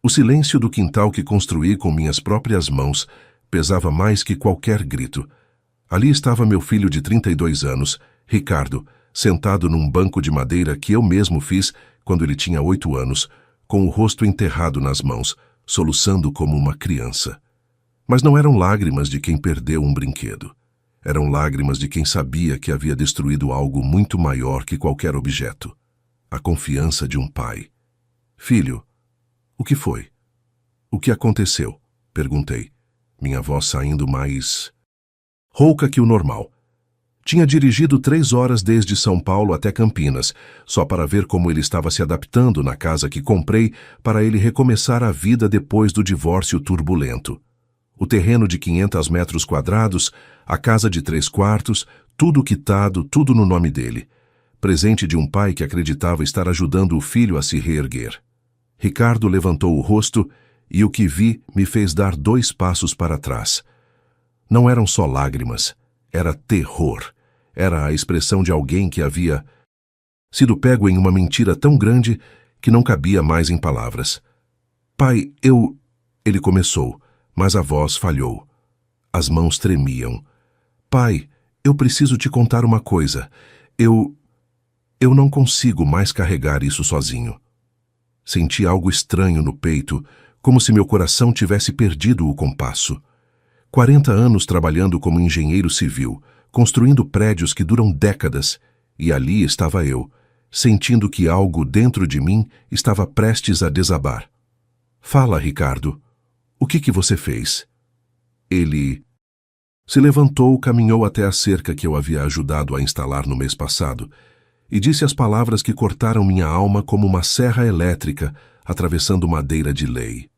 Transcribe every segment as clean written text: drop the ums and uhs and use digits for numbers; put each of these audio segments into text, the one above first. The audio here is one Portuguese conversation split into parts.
O silêncio do quintal que construí com minhas próprias mãos pesava mais que qualquer grito. Ali estava meu filho de 32 anos, Ricardo, sentado num banco de madeira que eu mesmo fiz quando ele tinha 8 anos, com o rosto enterrado nas mãos, soluçando como uma criança. Mas não eram lágrimas de quem perdeu um brinquedo. Eram lágrimas de quem sabia que havia destruído algo muito maior que qualquer objeto. A confiança de um pai. Filho, o que foi? O que aconteceu? Perguntei, minha voz saindo mais rouca que o normal. Tinha dirigido 3 horas desde São Paulo até Campinas, só para ver como ele estava se adaptando na casa que comprei para ele recomeçar a vida depois do divórcio turbulento. O terreno de 500 metros quadrados, a casa de 3 quartos, tudo quitado, tudo no nome dele. Presente de um pai que acreditava estar ajudando o filho a se reerguer. Ricardo levantou o rosto e o que vi me fez dar 2 passos para trás. Não eram só lágrimas, era terror. Era a expressão de alguém que havia sido pego em uma mentira tão grande que não cabia mais em palavras. Pai, Ele começou, mas a voz falhou. As mãos tremiam. Pai, eu preciso te contar uma coisa. Eu não consigo mais carregar isso sozinho. Senti algo estranho no peito, como se meu coração tivesse perdido o compasso. 40 anos trabalhando como engenheiro civil, construindo prédios que duram décadas, e ali estava eu, sentindo que algo dentro de mim estava prestes a desabar. Fala, Ricardo. O que você fez? Ele se levantou, caminhou até a cerca que eu havia ajudado a instalar no mês passado, e disse as palavras que cortaram minha alma como uma serra elétrica atravessando madeira de lei.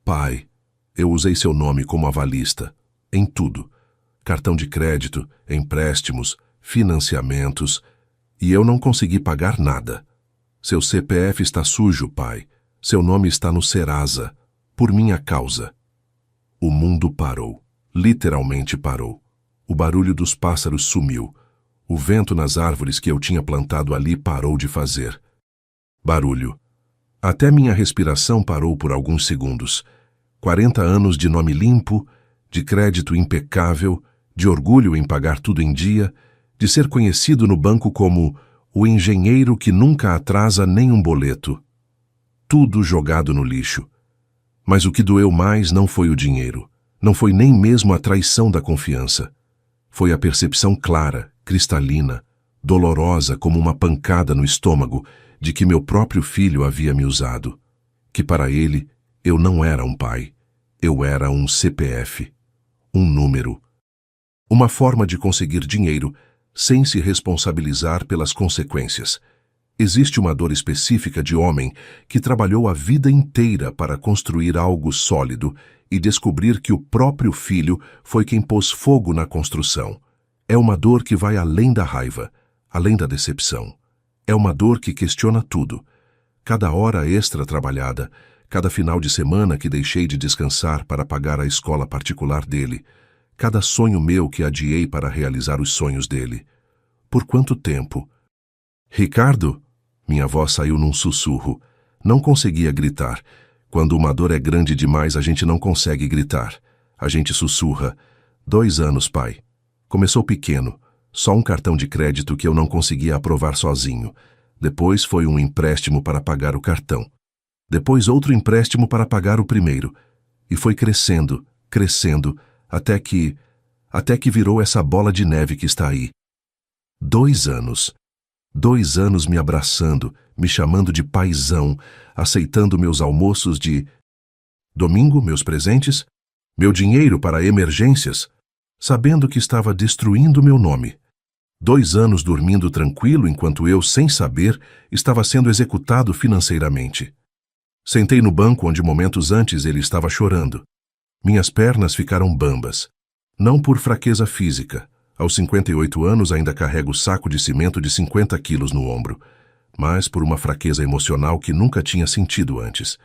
Pai, eu usei seu nome como avalista, em tudo. Cartão de crédito, empréstimos, financiamentos, e eu não consegui pagar nada. Seu CPF está sujo, pai. Seu nome está no Serasa, por minha causa. O mundo parou, literalmente parou. O barulho dos pássaros sumiu. O vento nas árvores que eu tinha plantado ali parou de fazer barulho. Até minha respiração parou por alguns segundos. 40 anos de nome limpo, de crédito impecável, de orgulho em pagar tudo em dia, de ser conhecido no banco como o engenheiro que nunca atrasa nem um boleto. Tudo jogado no lixo. Mas o que doeu mais não foi o dinheiro, não foi nem mesmo a traição da confiança. Foi a percepção clara, cristalina, dolorosa como uma pancada no estômago de que meu próprio filho havia me usado. Que para ele eu não era um pai, eu era um CPF, um número. Uma forma de conseguir dinheiro sem se responsabilizar pelas consequências. Existe uma dor específica de homem que trabalhou a vida inteira para construir algo sólido e descobrir que o próprio filho foi quem pôs fogo na construção. É uma dor que vai além da raiva, além da decepção. É uma dor que questiona tudo. Cada hora extra trabalhada, cada final de semana que deixei de descansar para pagar a escola particular dele, cada sonho meu que adiei para realizar os sonhos dele. Por quanto tempo? Ricardo? Minha voz saiu num sussurro. Não conseguia gritar. Quando uma dor é grande demais, a gente não consegue gritar. A gente sussurra. 2 anos, pai. Começou pequeno. Só um cartão de crédito que eu não conseguia aprovar sozinho. Depois foi um empréstimo para pagar o cartão. Depois outro empréstimo para pagar o primeiro. E foi crescendo, crescendo, até que virou essa bola de neve que está aí. 2 anos. 2 anos me abraçando, me chamando de paizão, aceitando meus almoços de domingo, meus presentes, meu dinheiro para emergências, sabendo que estava destruindo meu nome. 2 anos dormindo tranquilo enquanto eu, sem saber, estava sendo executado financeiramente. Sentei no banco onde momentos antes ele estava chorando. Minhas pernas ficaram bambas. Não por fraqueza física. Aos 58 anos ainda carrego o saco de cimento de 50 quilos no ombro, mas por uma fraqueza emocional que nunca tinha sentido antes.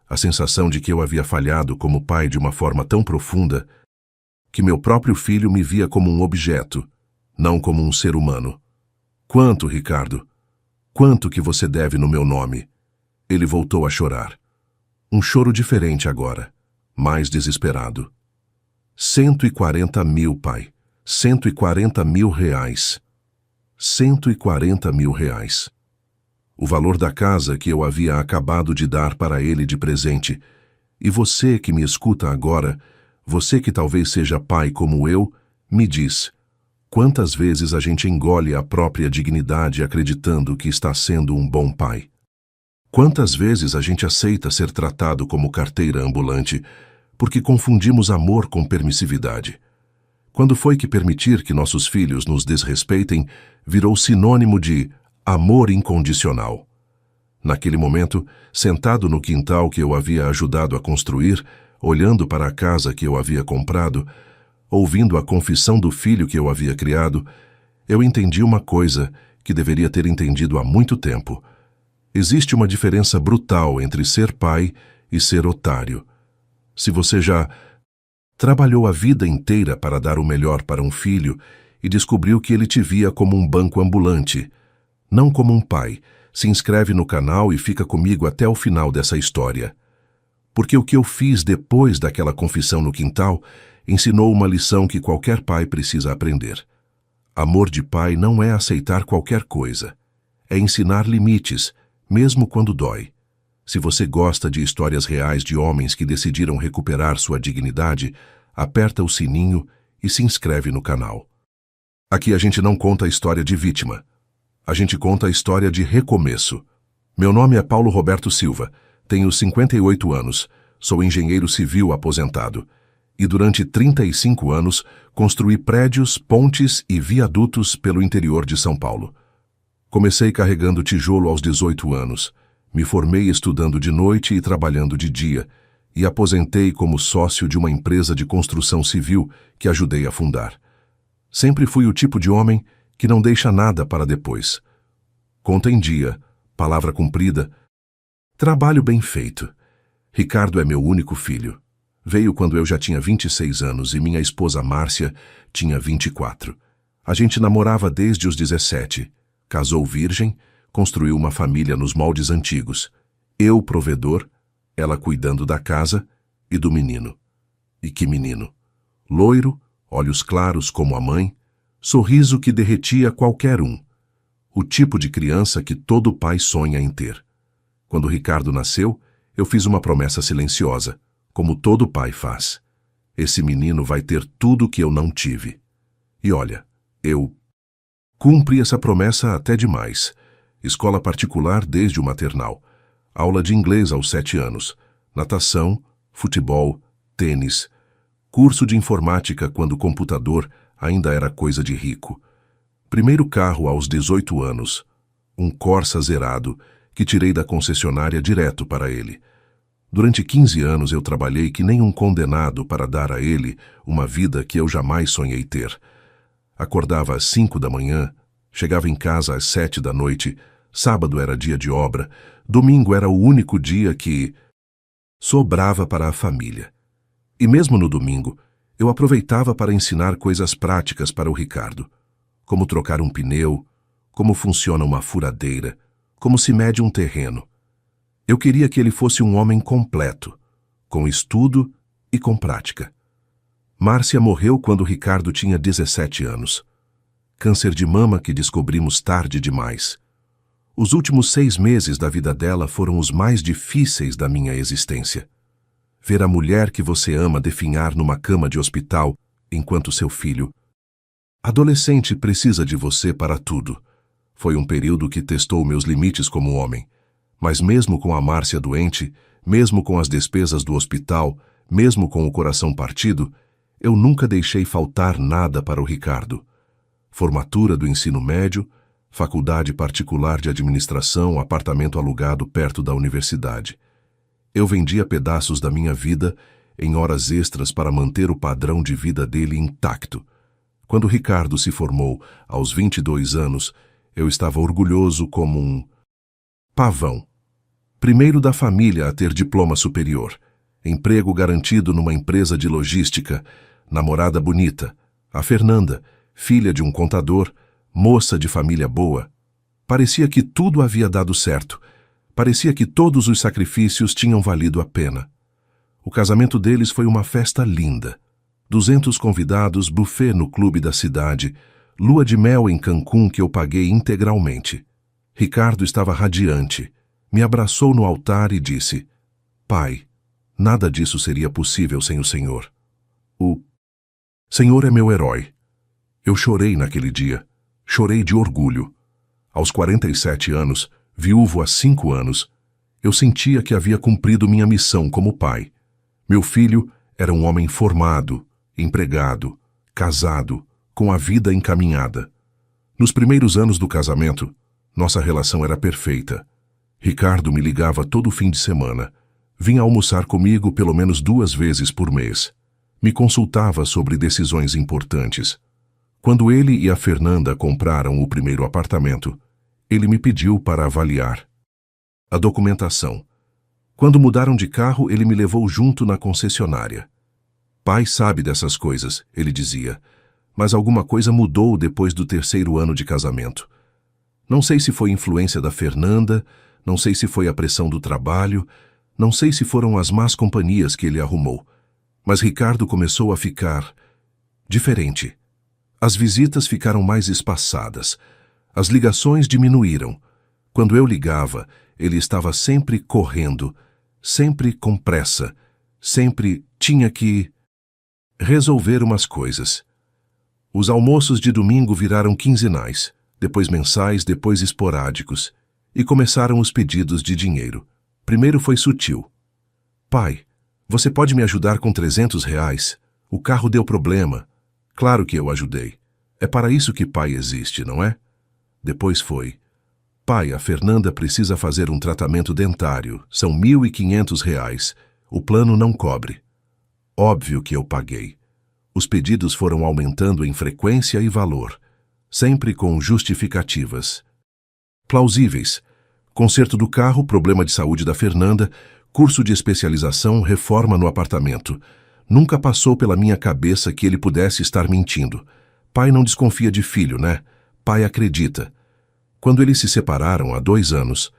A sensação de que eu havia falhado como pai de uma forma tão profunda que meu próprio filho me via como um objeto, não como um ser humano. Quanto, Ricardo? Quanto que você deve no meu nome? Ele voltou a chorar. Um choro diferente agora, mais desesperado. 140 mil, pai. 140 mil reais. 140 mil reais. O valor da casa que eu havia acabado de dar para ele de presente. E você que me escuta agora, você que talvez seja pai como eu, me diz, quantas vezes a gente engole a própria dignidade acreditando que está sendo um bom pai? Quantas vezes a gente aceita ser tratado como carteira ambulante porque confundimos amor com permissividade? Quando foi que permitir que nossos filhos nos desrespeitem virou sinônimo de amor incondicional? Naquele momento, sentado no quintal que eu havia ajudado a construir, olhando para a casa que eu havia comprado, ouvindo a confissão do filho que eu havia criado, eu entendi uma coisa que deveria ter entendido há muito tempo. Existe uma diferença brutal entre ser pai e ser otário. Se você já trabalhou a vida inteira para dar o melhor para um filho e descobriu que ele te via como um banco ambulante, não como um pai, se inscreve no canal e fica comigo até o final dessa história. Porque o que eu fiz depois daquela confissão no quintal ensinou uma lição que qualquer pai precisa aprender. Amor de pai não é aceitar qualquer coisa. É ensinar limites, mesmo quando dói. Se você gosta de histórias reais de homens que decidiram recuperar sua dignidade, aperta o sininho e se inscreve no canal. Aqui a gente não conta a história de vítima. A gente conta a história de recomeço. Meu nome é Paulo Roberto Silva, tenho 58 anos, sou engenheiro civil aposentado e durante 35 anos construí prédios, pontes e viadutos pelo interior de São Paulo. Comecei carregando tijolo aos 18 anos, me formei estudando de noite e trabalhando de dia, e aposentei como sócio de uma empresa de construção civil que ajudei a fundar. Sempre fui o tipo de homem que não deixa nada para depois. Conta em dia, palavra cumprida, trabalho bem feito. Ricardo é meu único filho. Veio quando eu já tinha 26 anos e minha esposa Márcia tinha 24. A gente namorava desde os 17. Casou virgem, construiu uma família nos moldes antigos. Eu, provedor, ela cuidando da casa e do menino. E que menino! Loiro, olhos claros como a mãe, sorriso que derretia qualquer um. O tipo de criança que todo pai sonha em ter. Quando Ricardo nasceu, eu fiz uma promessa silenciosa, como todo pai faz. Esse menino vai ter tudo que eu não tive. E olha, eu cumpri essa promessa até demais. Escola particular desde o maternal. Aula de inglês aos 7 anos. Natação, futebol, tênis. Curso de informática quando o computador ainda era coisa de rico. Primeiro carro aos 18 anos. Um Corsa zerado que tirei da concessionária direto para ele. Durante 15 anos eu trabalhei que nem um condenado para dar a ele uma vida que eu jamais sonhei ter. Acordava às 5 da manhã, chegava em casa às 7 da noite, sábado era dia de obra, domingo era o único dia que sobrava para a família. E mesmo no domingo, eu aproveitava para ensinar coisas práticas para o Ricardo. Como trocar um pneu, como funciona uma furadeira, como se mede um terreno. Eu queria que ele fosse um homem completo, com estudo e com prática. Márcia morreu quando Ricardo tinha 17 anos. Câncer de mama que descobrimos tarde demais. Os últimos 6 meses da vida dela foram os mais difíceis da minha existência. Ver a mulher que você ama definhar numa cama de hospital enquanto seu filho. Adolescente precisa de você para tudo. Foi um período que testou meus limites como homem. Mas mesmo com a Márcia doente, mesmo com as despesas do hospital, mesmo com o coração partido, eu nunca deixei faltar nada para o Ricardo. Formatura do ensino médio, faculdade particular de administração, apartamento alugado perto da universidade. Eu vendia pedaços da minha vida em horas extras para manter o padrão de vida dele intacto. Quando Ricardo se formou, aos 22 anos, eu estava orgulhoso como um pavão. Primeiro da família a ter diploma superior, emprego garantido numa empresa de logística, namorada bonita, a Fernanda, filha de um contador, moça de família boa. Parecia que tudo havia dado certo, Parecia que todos os sacrifícios tinham valido a pena. O casamento deles foi uma festa linda. 200 convidados, buffet no clube da cidade, lua de mel em Cancún que eu paguei integralmente. Ricardo estava radiante. Me abraçou no altar e disse: Pai, nada disso seria possível sem o Senhor. O Senhor é meu herói. Eu chorei naquele dia. Chorei de orgulho. Aos 47 anos, viúvo há 5 anos, eu sentia que havia cumprido minha missão como pai. Meu filho era um homem formado, empregado, casado, com a vida encaminhada. Nos primeiros anos do casamento, nossa relação era perfeita. Ricardo me ligava todo fim de semana. Vinha almoçar comigo pelo menos 2 vezes por mês. Me consultava sobre decisões importantes. Quando ele e a Fernanda compraram o primeiro apartamento, ele me pediu para avaliar a documentação. Quando mudaram de carro, ele me levou junto na concessionária. Pai sabe dessas coisas, ele dizia, mas alguma coisa mudou depois do 3º ano de casamento. Não sei se foi influência da Fernanda, não sei se foi a pressão do trabalho, não sei se foram as más companhias que ele arrumou, mas Ricardo começou a ficar diferente. As visitas ficaram mais espaçadas. As ligações diminuíram. Quando eu ligava, ele estava sempre correndo, sempre com pressa, sempre tinha que resolver umas coisas. Os almoços de domingo viraram quinzenais, depois mensais, depois esporádicos, e começaram os pedidos de dinheiro. Primeiro foi sutil. Pai, você pode me ajudar com R$300? O carro deu problema. Claro que eu ajudei. É para isso que pai existe, não é? Depois foi: pai, a Fernanda precisa fazer um tratamento dentário. São R$1.500. O plano não cobre. Óbvio que eu paguei. Os pedidos foram aumentando em frequência e valor, sempre com justificativas plausíveis. Conserto do carro, problema de saúde da Fernanda, curso de especialização, reforma no apartamento. Nunca passou pela minha cabeça que ele pudesse estar mentindo. Pai não desconfia de filho, né? Pai acredita. Quando eles se separaram há 2 anos,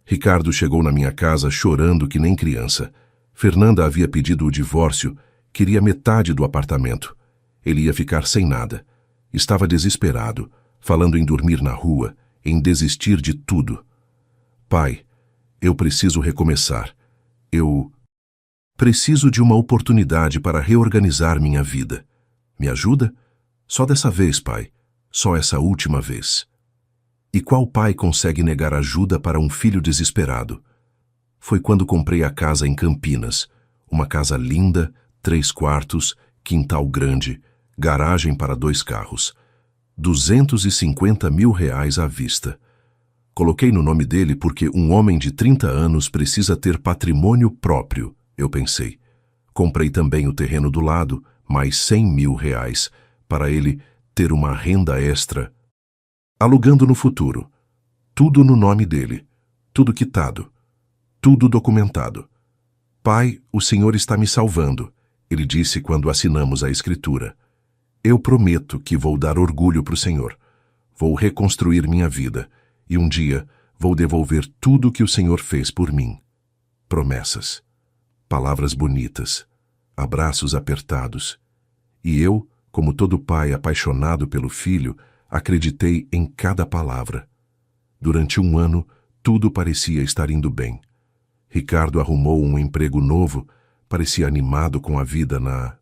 Ricardo chegou na minha casa chorando que nem criança. Fernanda havia pedido o divórcio, queria metade do apartamento. Ele ia ficar sem nada. Estava desesperado, falando em dormir na rua, em desistir de tudo. Pai, eu preciso recomeçar. Eu preciso de uma oportunidade para reorganizar minha vida. Me ajuda? Só dessa vez, pai. Só essa última vez. E qual pai consegue negar ajuda para um filho desesperado? Foi quando comprei a casa em Campinas. Uma casa linda, 3 quartos, quintal grande, garagem para 2 carros. R$250 mil à vista. Coloquei no nome dele porque um homem de 30 anos precisa ter patrimônio próprio, eu pensei. Comprei também o terreno do lado, mais R$100 mil, para ele ter uma renda extra. Alugando no futuro. Tudo no nome dele. Tudo quitado. Tudo documentado. Pai, o Senhor está me salvando, ele disse quando assinamos a escritura. Eu prometo que vou dar orgulho para o Senhor. Vou reconstruir minha vida. E um dia vou devolver tudo que o Senhor fez por mim. Promessas. Palavras bonitas. Abraços apertados. E eu, como todo pai apaixonado pelo filho, acreditei em cada palavra. Durante 1 ano, tudo parecia estar indo bem. Ricardo arrumou um emprego novo, parecia animado com a vida na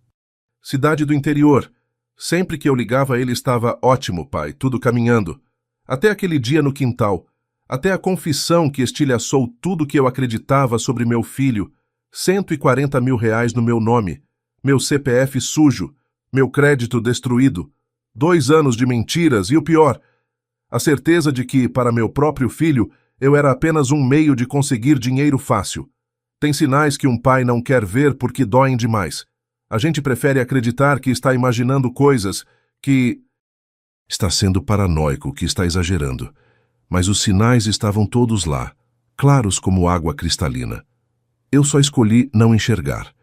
cidade do interior. Sempre que eu ligava, ele estava ótimo, pai, tudo caminhando. Até aquele dia no quintal, até a confissão que estilhaçou tudo que eu acreditava sobre meu filho, R$140 mil no meu nome, meu CPF sujo, meu crédito destruído, 2 anos de mentiras e o pior, a certeza de que, para meu próprio filho, eu era apenas um meio de conseguir dinheiro fácil. Tem sinais que um pai não quer ver porque doem demais. A gente prefere acreditar que está imaginando coisas que está sendo paranoico, que está exagerando. Mas os sinais estavam todos lá, claros como água cristalina. Eu só escolhi não enxergar.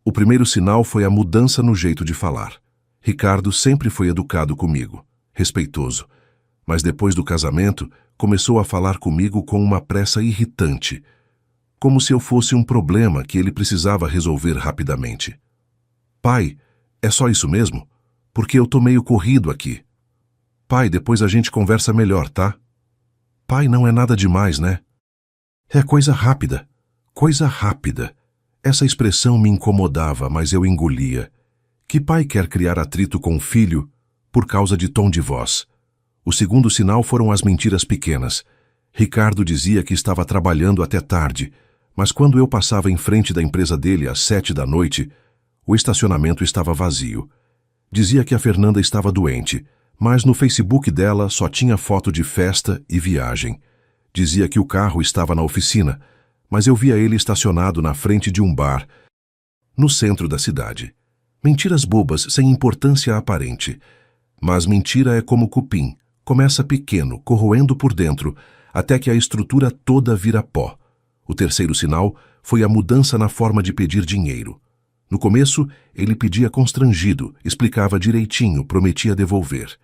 O primeiro sinal foi a mudança no jeito de falar. Ricardo sempre foi educado comigo, respeitoso. Mas depois do casamento, começou a falar comigo com uma pressa irritante, como se eu fosse um problema que ele precisava resolver rapidamente. Pai, é só isso mesmo? Porque eu tô meio corrido aqui. Pai, depois a gente conversa melhor, tá? Pai, não é nada demais, né? É coisa rápida. Coisa rápida. Essa expressão me incomodava, mas eu engolia. Que pai quer criar atrito com o filho por causa de tom de voz? O segundo sinal foram as mentiras pequenas. Ricardo dizia que estava trabalhando até tarde, mas quando eu passava em frente da empresa dele às 7 da noite, o estacionamento estava vazio. Dizia que a Fernanda estava doente, mas no Facebook dela só tinha foto de festa e viagem. Dizia que o carro estava na oficina, mas eu via ele estacionado na frente de um bar, no centro da cidade. Mentiras bobas, sem importância aparente. Mas mentira é como cupim. Começa pequeno, corroendo por dentro, até que a estrutura toda vira pó. O terceiro sinal foi a mudança na forma de pedir dinheiro. No começo, ele pedia constrangido, explicava direitinho, prometia devolver.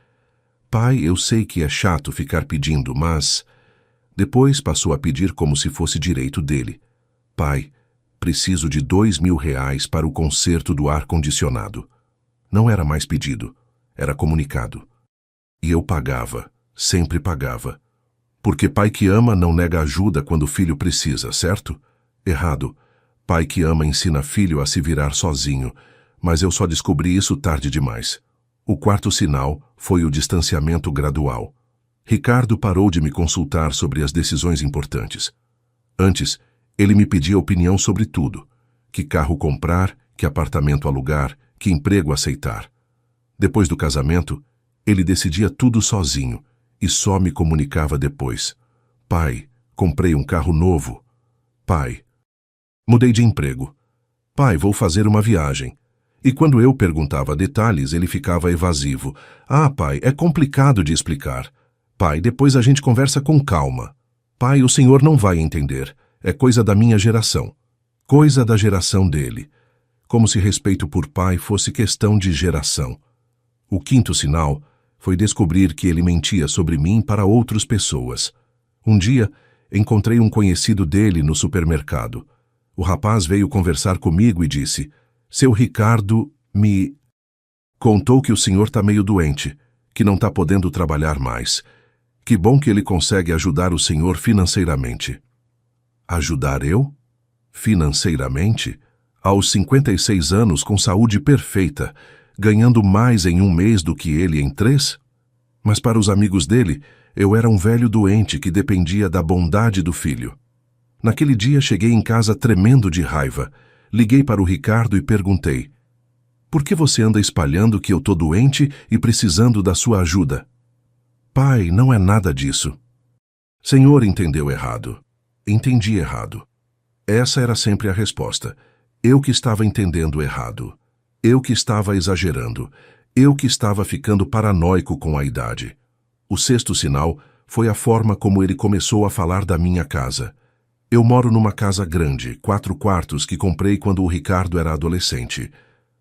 Pai, eu sei que é chato ficar pedindo, mas... Depois passou a pedir como se fosse direito dele. Pai, preciso de R$ 2.000 para o conserto do ar-condicionado. Não era mais pedido, era comunicado. E eu pagava, sempre pagava. Porque pai que ama não nega ajuda quando o filho precisa, certo? Errado. Pai que ama ensina filho a se virar sozinho, mas eu só descobri isso tarde demais. O quarto sinal foi o distanciamento gradual. Ricardo parou de me consultar sobre as decisões importantes. Antes, ele me pedia opinião sobre tudo. Que carro comprar, que apartamento alugar, que emprego aceitar. Depois do casamento, ele decidia tudo sozinho e só me comunicava depois. Pai, comprei um carro novo. Pai, mudei de emprego. Pai, vou fazer uma viagem. E quando eu perguntava detalhes, ele ficava evasivo. Ah, pai, é complicado de explicar. Pai, depois a gente conversa com calma. Pai, o senhor não vai entender. É coisa da minha geração. Coisa da geração dele. Como se respeito por pai fosse questão de geração. O quinto sinal foi descobrir que ele mentia sobre mim para outras pessoas. Um dia, encontrei um conhecido dele no supermercado. O rapaz veio conversar comigo e disse: Seu Ricardo me contou que o senhor está meio doente, que não está podendo trabalhar mais. Que bom que ele consegue ajudar o senhor financeiramente. Ajudar eu? Financeiramente? Aos 56 anos, com saúde perfeita, ganhando mais em um mês do que ele em 3? Mas para os amigos dele, eu era um velho doente que dependia da bondade do filho. Naquele dia cheguei em casa tremendo de raiva. Liguei para o Ricardo e perguntei: Por que você anda espalhando que eu tô doente e precisando da sua ajuda? Pai, não é nada disso. Senhor entendeu errado. Entendi errado. Essa era sempre a resposta. Eu que estava entendendo errado. Eu que estava exagerando. Eu que estava ficando paranoico com a idade. O sexto sinal foi a forma como ele começou a falar da minha casa. Eu moro numa casa grande, 4 quartos, que comprei quando o Ricardo era adolescente.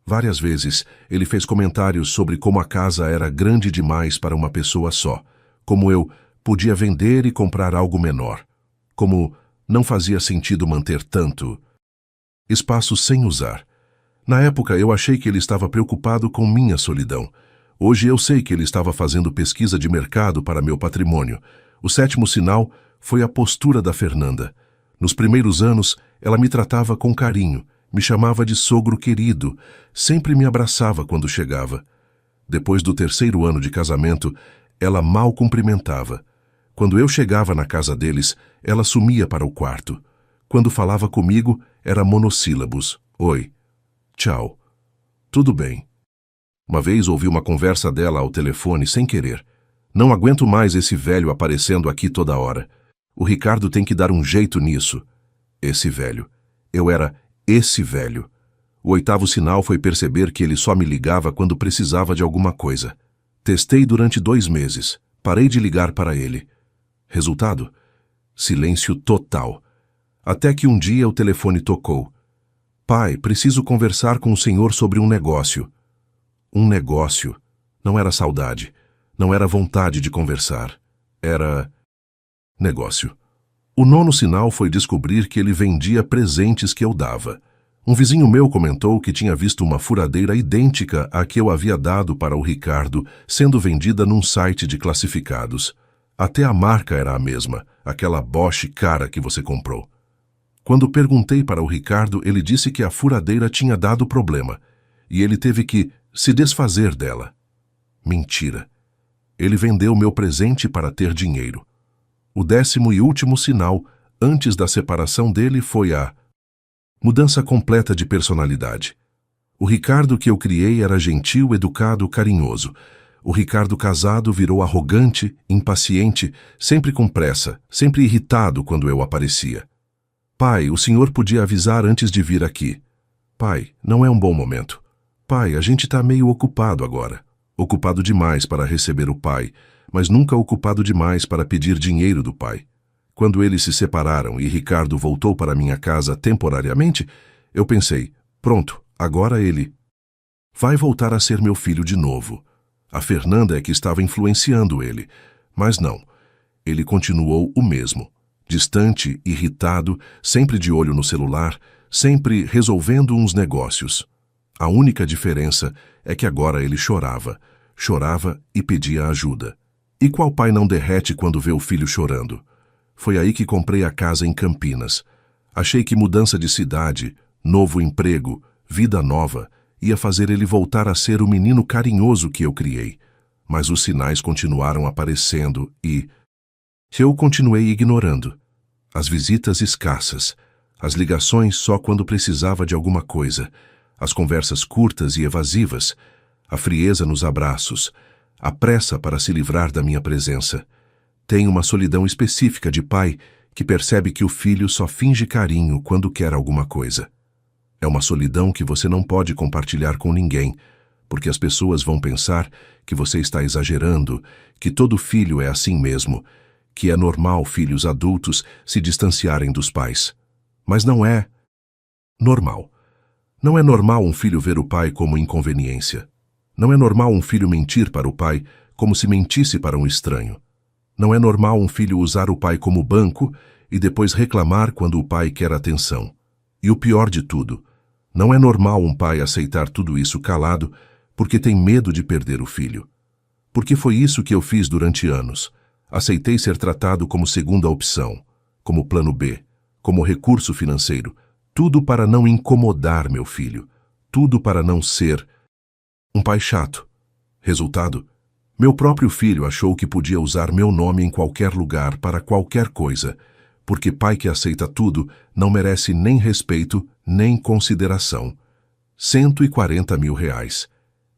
Várias vezes, ele fez comentários sobre como a casa era grande demais para uma pessoa só, como eu podia vender e comprar algo menor, como não fazia sentido manter tanto espaço sem usar. Na época, eu achei que ele estava preocupado com minha solidão. Hoje eu sei que ele estava fazendo pesquisa de mercado para meu patrimônio. O sétimo sinal foi a postura da Fernanda. Nos primeiros anos, ela me tratava com carinho, me chamava de sogro querido, sempre me abraçava quando chegava. Depois do 3º ano de casamento, ela mal cumprimentava. Quando eu chegava na casa deles, ela sumia para o quarto. Quando falava comigo, era monossílabos. Oi. Tchau. Tudo bem. Uma vez ouvi uma conversa dela ao telefone sem querer. Não aguento mais esse velho aparecendo aqui toda hora. O Ricardo tem que dar um jeito nisso. Esse velho. Eu era esse velho. O 8º sinal foi perceber que ele só me ligava quando precisava de alguma coisa. Testei durante 2 meses. Parei de ligar para ele. Resultado? Silêncio total. Até que um dia o telefone tocou. Pai, preciso conversar com o senhor sobre um negócio. Um negócio. Não era saudade. Não era vontade de conversar. Era... Negócio. O nono sinal foi descobrir que ele vendia presentes que eu dava. Um vizinho meu comentou que tinha visto uma furadeira idêntica à que eu havia dado para o Ricardo, sendo vendida num site de classificados. Até a marca era a mesma, aquela Bosch cara que você comprou. Quando perguntei para o Ricardo, ele disse que a furadeira tinha dado problema, e ele teve que se desfazer dela. Mentira. Ele vendeu meu presente para ter dinheiro. O 10º e último sinal, antes da separação dele, foi a mudança completa de personalidade. O Ricardo que eu criei era gentil, educado, carinhoso. O Ricardo casado virou arrogante, impaciente, sempre com pressa, sempre irritado quando eu aparecia. Pai, o senhor podia avisar antes de vir aqui. Pai, não é um bom momento. Pai, a gente está meio ocupado agora. Ocupado demais para receber o pai, mas nunca ocupado demais para pedir dinheiro do pai. Quando eles se separaram e Ricardo voltou para minha casa temporariamente, eu pensei, pronto, agora ele vai voltar a ser meu filho de novo. A Fernanda é que estava influenciando ele, mas não. Ele continuou o mesmo, distante, irritado, sempre de olho no celular, sempre resolvendo uns negócios. A única diferença é que agora ele chorava e pedia ajuda. E qual pai não derrete quando vê o filho chorando? Foi aí que comprei a casa em Campinas. Achei que mudança de cidade, novo emprego, vida nova, ia fazer ele voltar a ser o menino carinhoso que eu criei. Mas os sinais continuaram aparecendo e eu continuei ignorando. As visitas escassas, as ligações só quando precisava de alguma coisa, as conversas curtas e evasivas, a frieza nos abraços, a pressa para se livrar da minha presença. Tem uma solidão específica de pai que percebe que o filho só finge carinho quando quer alguma coisa. É uma solidão que você não pode compartilhar com ninguém, porque as pessoas vão pensar que você está exagerando, que todo filho é assim mesmo, que é normal filhos adultos se distanciarem dos pais. Mas não é normal. Não é normal um filho ver o pai como inconveniência. Não é normal um filho mentir para o pai como se mentisse para um estranho. Não é normal um filho usar o pai como banco e depois reclamar quando o pai quer atenção. E o pior de tudo, não é normal um pai aceitar tudo isso calado porque tem medo de perder o filho. Porque foi isso que eu fiz durante anos. Aceitei ser tratado como segunda opção, como plano B, como recurso financeiro, tudo para não incomodar meu filho, tudo para não ser um pai chato. Resultado, meu próprio filho achou que podia usar meu nome em qualquer lugar para qualquer coisa, porque pai que aceita tudo não merece nem respeito, nem consideração. 140 mil reais.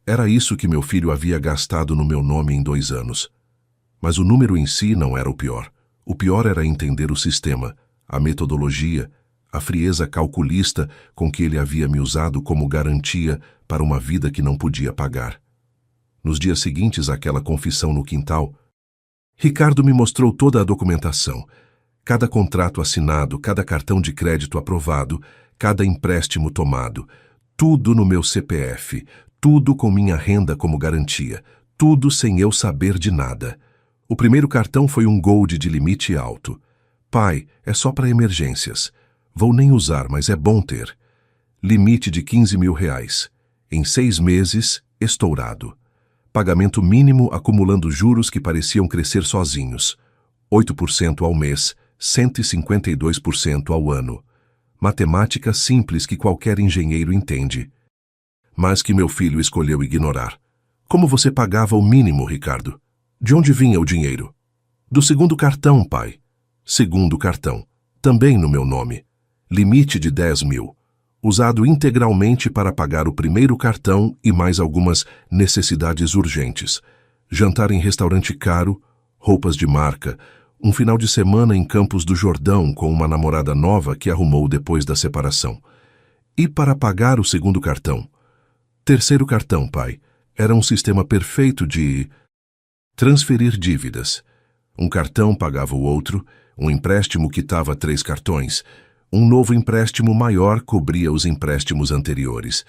Era isso que meu filho havia gastado no meu nome em 2 anos. Mas o número em si não era o pior. O pior era entender o sistema, a metodologia, a frieza calculista com que ele havia me usado como garantia para uma vida que não podia pagar. Nos dias seguintes àquela confissão no quintal, Ricardo me mostrou toda a documentação, cada contrato assinado, cada cartão de crédito aprovado, cada empréstimo tomado, tudo no meu CPF, tudo com minha renda como garantia, tudo sem eu saber de nada. O primeiro cartão foi um Gold de limite alto. Pai, é só para emergências. Vou nem usar, mas é bom ter. Limite de 15 mil reais. Em 6 meses, estourado. Pagamento mínimo acumulando juros que pareciam crescer sozinhos. 8% ao mês, 152% ao ano. Matemática simples que qualquer engenheiro entende. Mas que meu filho escolheu ignorar. Como você pagava o mínimo, Ricardo? De onde vinha o dinheiro? Do segundo cartão, pai. Segundo cartão. Também no meu nome. Limite de 10 mil. Usado integralmente para pagar o primeiro cartão e mais algumas necessidades urgentes. Jantar em restaurante caro, roupas de marca, um final de semana em Campos do Jordão com uma namorada nova que arrumou depois da separação. E para pagar o segundo cartão? Terceiro cartão, pai. Era um sistema perfeito de transferir dívidas. Um cartão pagava o outro, um empréstimo quitava 3 cartões, um novo empréstimo maior cobria os empréstimos anteriores.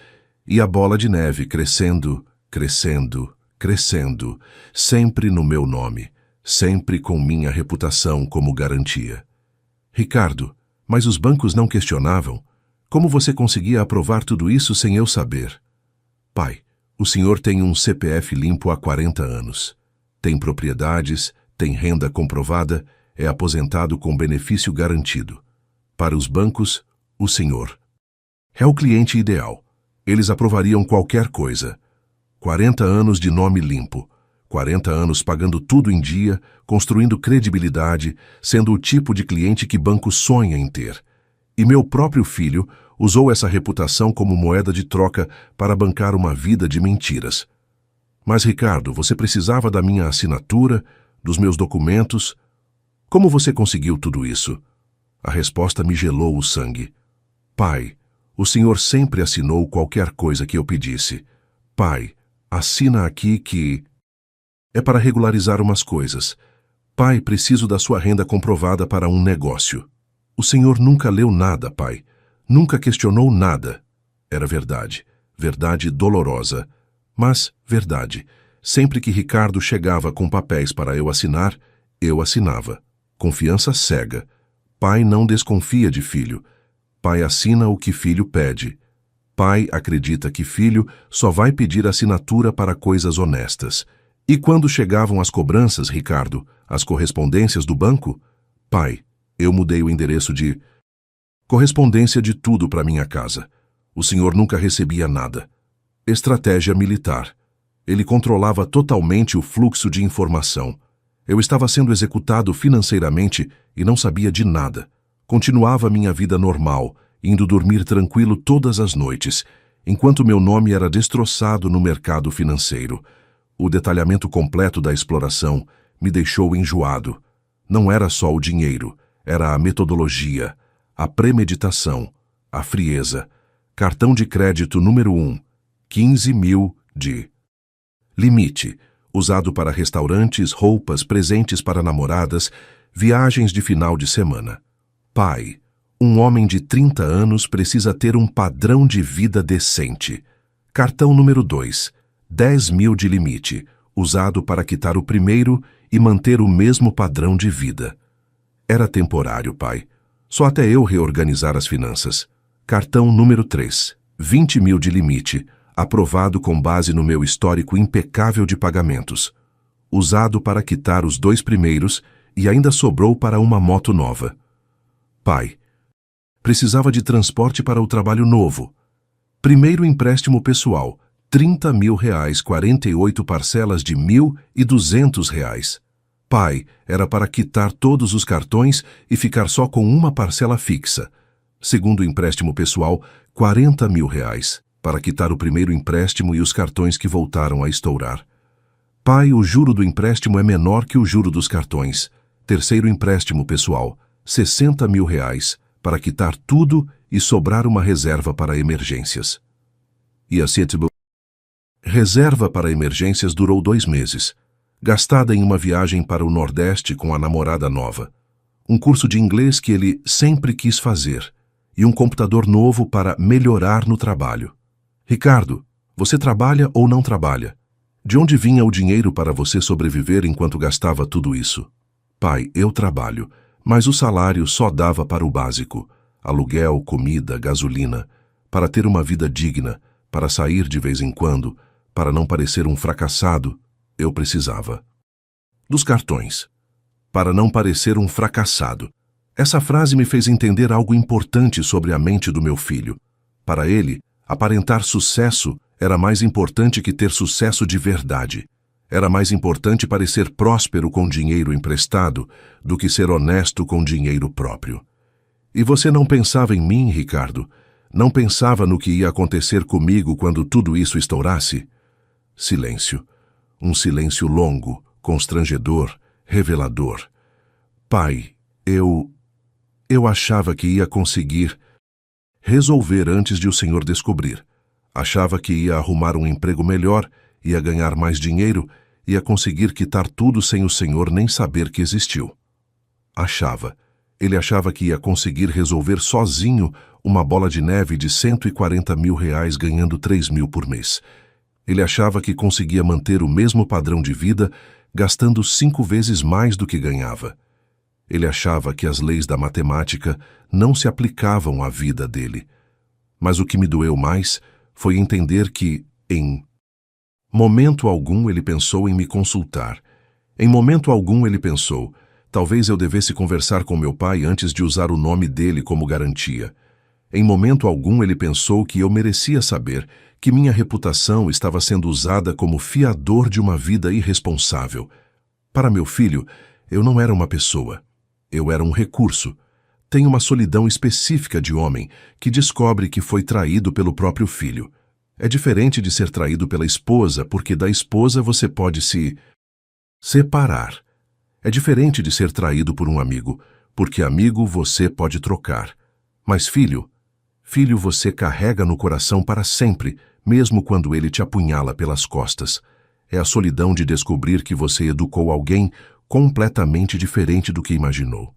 E a bola de neve crescendo, crescendo, crescendo, sempre no meu nome, sempre com minha reputação como garantia. Ricardo, mas os bancos não questionavam. Como você conseguia aprovar tudo isso sem eu saber? Pai, o senhor tem um CPF limpo há 40 anos. Tem propriedades, tem renda comprovada, é aposentado com benefício garantido. Para os bancos, o senhor é o cliente ideal. Eles aprovariam qualquer coisa. 40 anos de nome limpo. 40 anos pagando tudo em dia, construindo credibilidade, sendo o tipo de cliente que banco sonha em ter. E meu próprio filho usou essa reputação como moeda de troca para bancar uma vida de mentiras. Mas, Ricardo, você precisava da minha assinatura, dos meus documentos. Como você conseguiu tudo isso? A resposta me gelou o sangue. Pai, o senhor sempre assinou qualquer coisa que eu pedisse. Pai, assina aqui que... É para regularizar umas coisas. Pai, preciso da sua renda comprovada para um negócio. O senhor nunca leu nada, pai. Nunca questionou nada. Era verdade. Verdade dolorosa. Mas verdade. Sempre que Ricardo chegava com papéis para eu assinava. Confiança cega. Pai não desconfia de filho. Pai assina o que filho pede. Pai acredita que filho só vai pedir assinatura para coisas honestas. E quando chegavam as cobranças, Ricardo, as correspondências do banco? Pai, eu mudei o endereço de... correspondência de tudo para minha casa. O senhor nunca recebia nada. Estratégia militar. Ele controlava totalmente o fluxo de informação. Eu estava sendo executado financeiramente e não sabia de nada. Continuava minha vida normal, indo dormir tranquilo todas as noites, enquanto meu nome era destroçado no mercado financeiro. O detalhamento completo da exploração me deixou enjoado. Não era só o dinheiro, era a metodologia, a premeditação, a frieza. Cartão de crédito número 1, 15 mil de limite, usado para restaurantes, roupas, presentes para namoradas, viagens de final de semana. Pai, um homem de 30 anos precisa ter um padrão de vida decente. Cartão número 2, 10 mil de limite, usado para quitar o primeiro e manter o mesmo padrão de vida. Era temporário, pai. Só até eu reorganizar as finanças. Cartão número 3, 20 mil de limite, aprovado com base no meu histórico impecável de pagamentos. Usado para quitar os 2 primeiros e ainda sobrou para uma moto nova. Pai, precisava de transporte para o trabalho novo. Primeiro empréstimo pessoal, R$30 mil, 48 parcelas de R$1.200. Pai, era para quitar todos os cartões e ficar só com uma parcela fixa. Segundo empréstimo pessoal, R$40 mil, para quitar o primeiro empréstimo e os cartões que voltaram a estourar. Pai, o juro do empréstimo é menor que o juro dos cartões. Terceiro empréstimo pessoal, R$60 mil, para quitar tudo e sobrar uma reserva para emergências. E a reserva para emergências durou 2 meses, gastada em uma viagem para o Nordeste com a namorada nova, um curso de inglês que ele sempre quis fazer e um computador novo para melhorar no trabalho. Ricardo, você trabalha ou não trabalha? De onde vinha o dinheiro para você sobreviver enquanto gastava tudo isso? Pai, eu trabalho, mas o salário só dava para o básico, aluguel, comida, gasolina, para ter uma vida digna, para sair de vez em quando, para não parecer um fracassado, eu precisava. Dos cartões. Para não parecer um fracassado. Essa frase me fez entender algo importante sobre a mente do meu filho. Para ele, aparentar sucesso era mais importante que ter sucesso de verdade. Era mais importante parecer próspero com dinheiro emprestado do que ser honesto com dinheiro próprio. E você não pensava em mim, Ricardo? Não pensava no que ia acontecer comigo quando tudo isso estourasse? Silêncio. Um silêncio longo, constrangedor, revelador. Pai, eu achava que ia conseguir resolver antes de o senhor descobrir. Achava que ia arrumar um emprego melhor, ia ganhar mais dinheiro, ia conseguir quitar tudo sem o senhor nem saber que existiu. Achava. Ele achava que ia conseguir resolver sozinho uma bola de neve de R$140 mil ganhando 3 mil por mês. Ele achava que conseguia manter o mesmo padrão de vida, gastando 5 vezes mais do que ganhava. Ele achava que as leis da matemática não se aplicavam à vida dele. Mas o que me doeu mais foi entender que, em momento algum, ele pensou em me consultar. Em momento algum, ele pensou: talvez eu devesse conversar com meu pai antes de usar o nome dele como garantia. Em momento algum, ele pensou que eu merecia saber que minha reputação estava sendo usada como fiador de uma vida irresponsável. Para meu filho, eu não era uma pessoa. Eu era um recurso. Tem uma solidão específica de homem que descobre que foi traído pelo próprio filho. É diferente de ser traído pela esposa, porque da esposa você pode se separar. É diferente de ser traído por um amigo, porque amigo você pode trocar. Mas filho você carrega no coração para sempre, mesmo quando ele te apunhala pelas costas. É a solidão de descobrir que você educou alguém completamente diferente do que imaginou.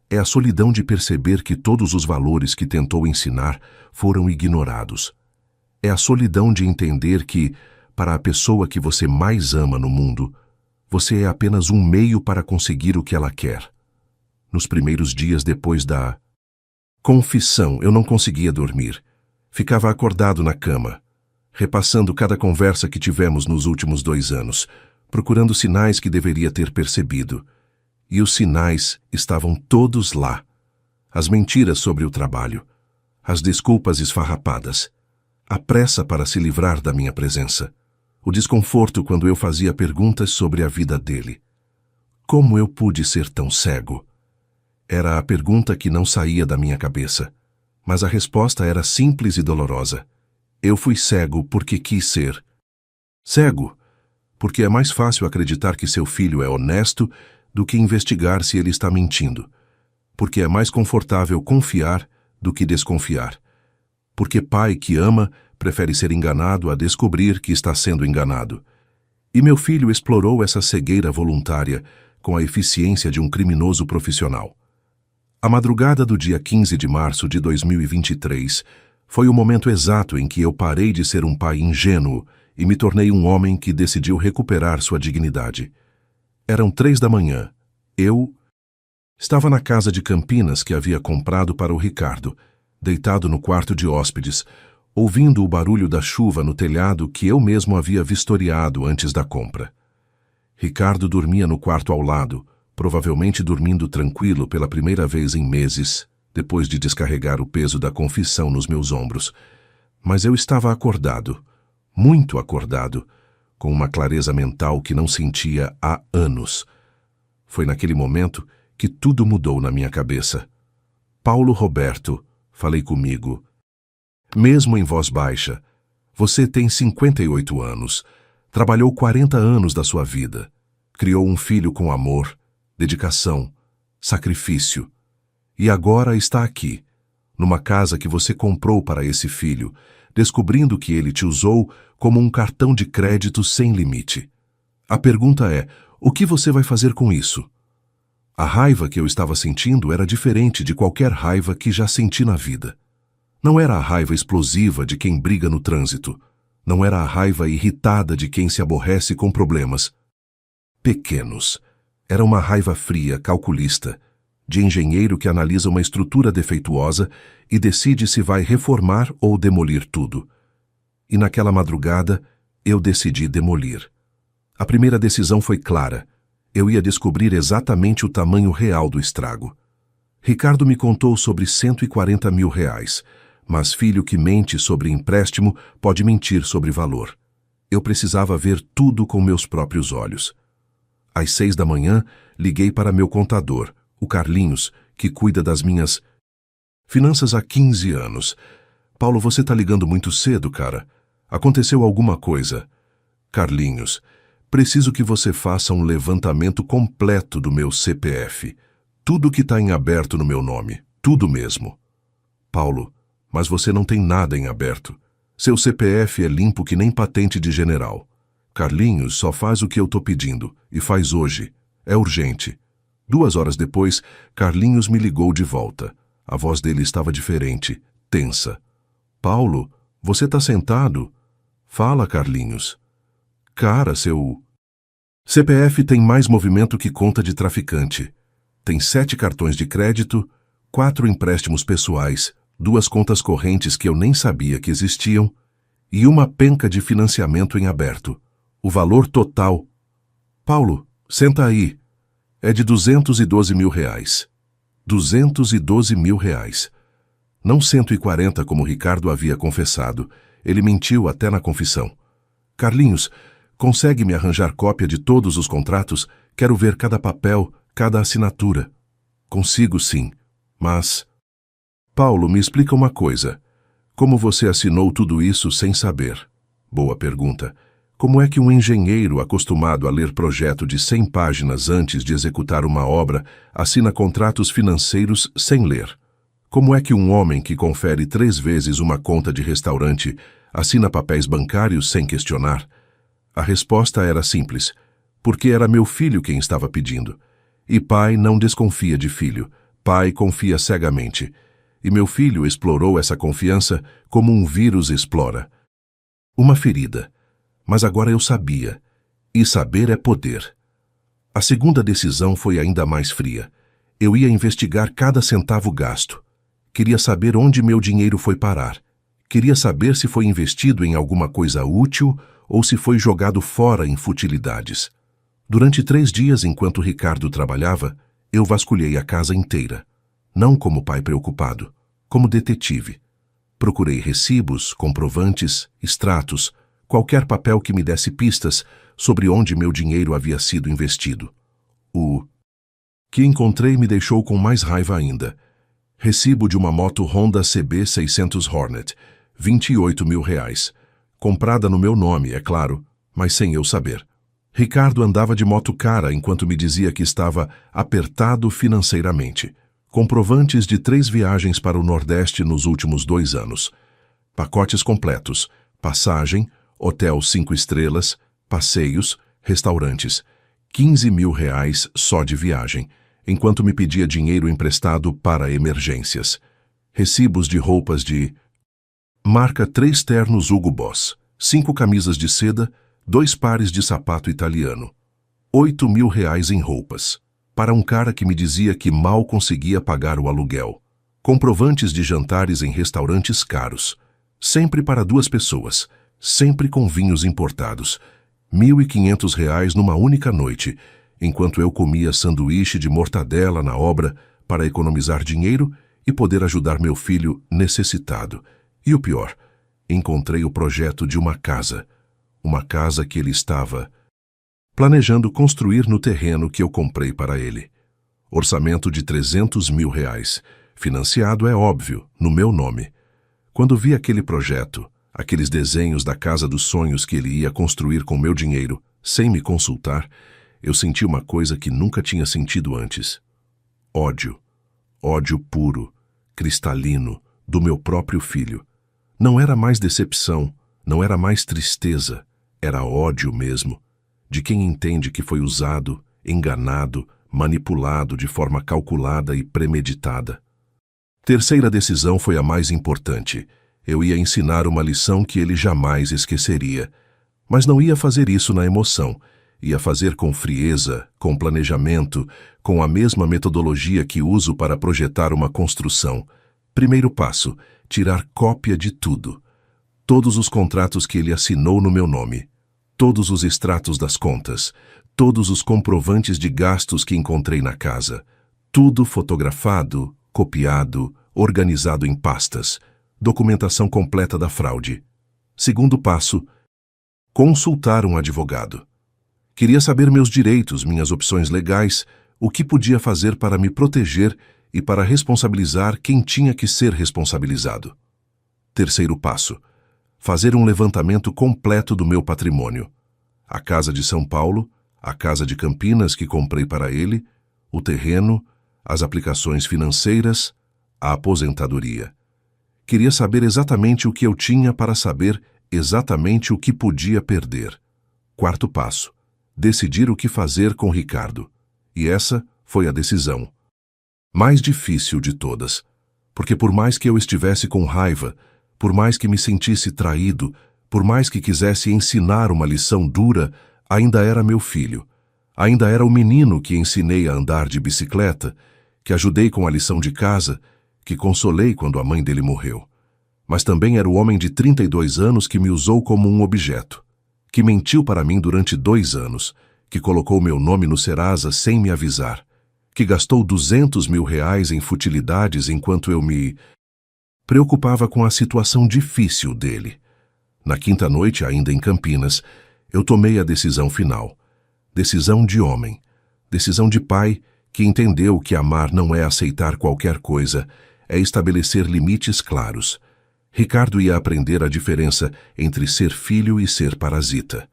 É a solidão de perceber que todos os valores que tentou ensinar foram ignorados. É a solidão de entender que, para a pessoa que você mais ama no mundo, você é apenas um meio para conseguir o que ela quer. Nos primeiros dias depois da confissão, eu não conseguia dormir. Ficava acordado na cama, repassando cada conversa que tivemos nos últimos 2 anos, procurando sinais que deveria ter percebido. E os sinais estavam todos lá. As mentiras sobre o trabalho, as desculpas esfarrapadas, a pressa para se livrar da minha presença, o desconforto quando eu fazia perguntas sobre a vida dele. Como eu pude ser tão cego? Era a pergunta que não saía da minha cabeça, mas a resposta era simples e dolorosa. Eu fui cego porque quis ser. Cego, porque é mais fácil acreditar que seu filho é honesto do que investigar se ele está mentindo. Porque é mais confortável confiar do que desconfiar. Porque pai que ama prefere ser enganado a descobrir que está sendo enganado. E meu filho explorou essa cegueira voluntária com a eficiência de um criminoso profissional. A madrugada do dia 15 de março de 2023 foi o momento exato em que eu parei de ser um pai ingênuo e me tornei um homem que decidiu recuperar sua dignidade. Eram 3 da manhã. Eu estava na casa de Campinas que havia comprado para o Ricardo, deitado no quarto de hóspedes, ouvindo o barulho da chuva no telhado que eu mesmo havia vistoriado antes da compra. Ricardo dormia no quarto ao lado, provavelmente dormindo tranquilo pela primeira vez em meses, depois de descarregar o peso da confissão nos meus ombros. Mas eu estava acordado, muito acordado, com uma clareza mental que não sentia há anos. Foi naquele momento que tudo mudou na minha cabeça. Paulo Roberto, falei comigo, mesmo em voz baixa, você tem 58 anos, trabalhou 40 anos da sua vida, criou um filho com amor, dedicação, sacrifício, e agora está aqui, numa casa que você comprou para esse filho, descobrindo que ele te usou como um cartão de crédito sem limite. A pergunta é: o que você vai fazer com isso? A raiva que eu estava sentindo era diferente de qualquer raiva que já senti na vida. Não era a raiva explosiva de quem briga no trânsito. Não era a raiva irritada de quem se aborrece com problemas pequenos. Era uma raiva fria, calculista, de engenheiro que analisa uma estrutura defeituosa e decide se vai reformar ou demolir tudo. E naquela madrugada, eu decidi demolir. A primeira decisão foi clara. Eu ia descobrir exatamente o tamanho real do estrago. Ricardo me contou sobre R$140 mil, mas filho que mente sobre empréstimo pode mentir sobre valor. Eu precisava ver tudo com meus próprios olhos. Às 6 da manhã, liguei para meu contador, o Carlinhos, que cuida das minhas finanças há 15 anos. Paulo, você tá ligando muito cedo, cara. Aconteceu alguma coisa? Carlinhos, preciso que você faça um levantamento completo do meu CPF. Tudo que está em aberto no meu nome. Tudo mesmo. Paulo, mas você não tem nada em aberto. Seu CPF é limpo que nem patente de general. Carlinhos, só faz o que eu tô pedindo, e faz hoje. É urgente. 2 horas depois, Carlinhos me ligou de volta. A voz dele estava diferente, tensa. Paulo, você tá sentado? Fala, Carlinhos. Cara, seu CPF tem mais movimento que conta de traficante. Tem 7 cartões de crédito, 4 empréstimos pessoais, 2 contas correntes que eu nem sabia que existiam e uma penca de financiamento em aberto. O valor total... Paulo, senta aí. É de R$212 mil. R$212 mil. Não 140 como Ricardo havia confessado. Ele mentiu até na confissão. Carlinhos, consegue me arranjar cópia de todos os contratos? Quero ver cada papel, cada assinatura. Consigo sim, mas... Paulo, me explica uma coisa. Como você assinou tudo isso sem saber? Boa pergunta. Como é que um engenheiro acostumado a ler projeto de 100 páginas antes de executar uma obra assina contratos financeiros sem ler? Como é que um homem que confere 3 vezes uma conta de restaurante assina papéis bancários sem questionar? A resposta era simples, porque era meu filho quem estava pedindo. E pai não desconfia de filho, pai confia cegamente. E meu filho explorou essa confiança como um vírus explora. Uma ferida. Mas agora eu sabia. E saber é poder. A segunda decisão foi ainda mais fria. Eu ia investigar cada centavo gasto. Queria saber onde meu dinheiro foi parar. Queria saber se foi investido em alguma coisa útil ou se foi jogado fora em futilidades. Durante 3 dias, enquanto Ricardo trabalhava, eu vasculhei a casa inteira. Não como pai preocupado, como detetive. Procurei recibos, comprovantes, extratos, qualquer papel que me desse pistas sobre onde meu dinheiro havia sido investido. O que encontrei me deixou com mais raiva ainda. Recibo de uma moto Honda CB 600 Hornet, R$28 mil. Comprada no meu nome, é claro, mas sem eu saber. Ricardo andava de moto cara enquanto me dizia que estava apertado financeiramente. Comprovantes de 3 viagens para o Nordeste nos últimos 2 anos. Pacotes completos, passagem, hotel 5 estrelas, passeios, restaurantes. R$15 mil só de viagem, enquanto me pedia dinheiro emprestado para emergências. Recibos de roupas de... marca 3 ternos Hugo Boss, 5 camisas de seda, 2 pares de sapato italiano. R$8 mil em roupas. Para um cara que me dizia que mal conseguia pagar o aluguel. Comprovantes de jantares em restaurantes caros. Sempre para 2 pessoas. Sempre com vinhos importados. R$1.500 numa única noite, enquanto eu comia sanduíche de mortadela na obra para economizar dinheiro e poder ajudar meu filho necessitado. E o pior, encontrei o projeto de uma casa que ele estava planejando construir no terreno que eu comprei para ele. Orçamento de R$300 mil, financiado, é óbvio, no meu nome. Quando vi aquele projeto, aqueles desenhos da casa dos sonhos que ele ia construir com meu dinheiro, sem me consultar, eu senti uma coisa que nunca tinha sentido antes. Ódio. Ódio puro, cristalino, do meu próprio filho. Não era mais decepção, não era mais tristeza, era ódio mesmo, de quem entende que foi usado, enganado, manipulado de forma calculada e premeditada. Terceira decisão foi a mais importante. Eu ia ensinar uma lição que ele jamais esqueceria. Mas não ia fazer isso na emoção. Ia fazer com frieza, com planejamento, com a mesma metodologia que uso para projetar uma construção. Primeiro passo, tirar cópia de tudo. Todos os contratos que ele assinou no meu nome. Todos os extratos das contas. Todos os comprovantes de gastos que encontrei na casa. Tudo fotografado, copiado, organizado em pastas. Documentação completa da fraude. Segundo passo, consultar um advogado. Queria saber meus direitos, minhas opções legais, o que podia fazer para me proteger e para responsabilizar quem tinha que ser responsabilizado. Terceiro passo, fazer um levantamento completo do meu patrimônio. A casa de São Paulo, a casa de Campinas que comprei para ele, o terreno, as aplicações financeiras, a aposentadoria. Queria saber exatamente o que eu tinha para saber exatamente o que podia perder. Quarto passo, decidir o que fazer com Ricardo. E essa foi a decisão mais difícil de todas, porque por mais que eu estivesse com raiva, por mais que me sentisse traído, por mais que quisesse ensinar uma lição dura, ainda era meu filho, Ainda era o menino que ensinei a andar de bicicleta, que ajudei com a lição de casa, que consolei quando a mãe dele morreu. Mas também era o homem de 32 anos que me usou como um objeto, que mentiu para mim durante 2 anos, que colocou meu nome no Serasa sem me avisar, que gastou R$200 mil em futilidades enquanto eu me preocupava com a situação difícil dele. Na quinta noite, ainda em Campinas, eu tomei a decisão final. Decisão de homem. Decisão de pai que entendeu que amar não é aceitar qualquer coisa, é estabelecer limites claros. Ricardo ia aprender a diferença entre ser filho e ser parasita.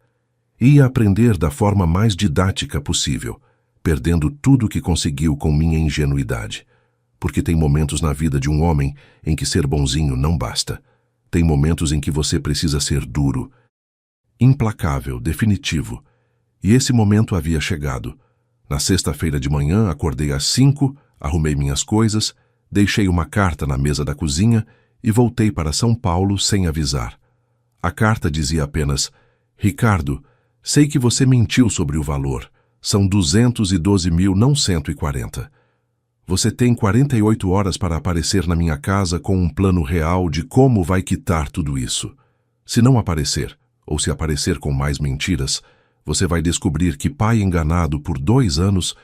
Ia aprender da forma mais didática possível, perdendo tudo o que conseguiu com minha ingenuidade. Porque tem momentos na vida de um homem em que ser bonzinho não basta. Tem momentos em que você precisa ser duro, implacável, definitivo. E esse momento havia chegado. Na sexta-feira de manhã, acordei às 5, arrumei minhas coisas, deixei uma carta na mesa da cozinha e voltei para São Paulo sem avisar. A carta dizia apenas: Ricardo, sei que você mentiu sobre o valor. São 212 mil, não 140. Você tem 48 horas para aparecer na minha casa com um plano real de como vai quitar tudo isso. Se não aparecer, ou se aparecer com mais mentiras, você vai descobrir que pai enganado por 2 anos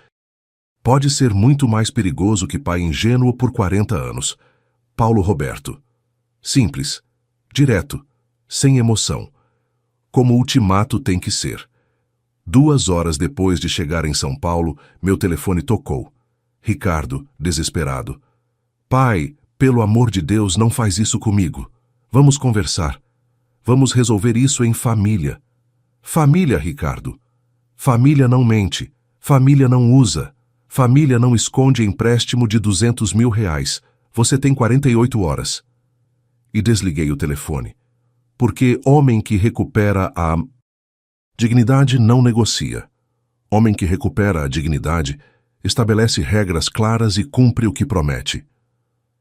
pode ser muito mais perigoso que pai ingênuo por 40 anos. Paulo Roberto. Simples, direto, sem emoção. Como ultimato tem que ser. 2 horas depois de chegar em São Paulo, meu telefone tocou. Ricardo, desesperado. Pai, pelo amor de Deus, não faz isso comigo. Vamos conversar. Vamos resolver isso em família. Família, Ricardo. Família não mente. Família não usa. Família não esconde empréstimo de 200 mil. Você tem 48 horas. E desliguei o telefone. Porque homem que recupera a dignidade não negocia. Homem que recupera a dignidade estabelece regras claras e cumpre o que promete.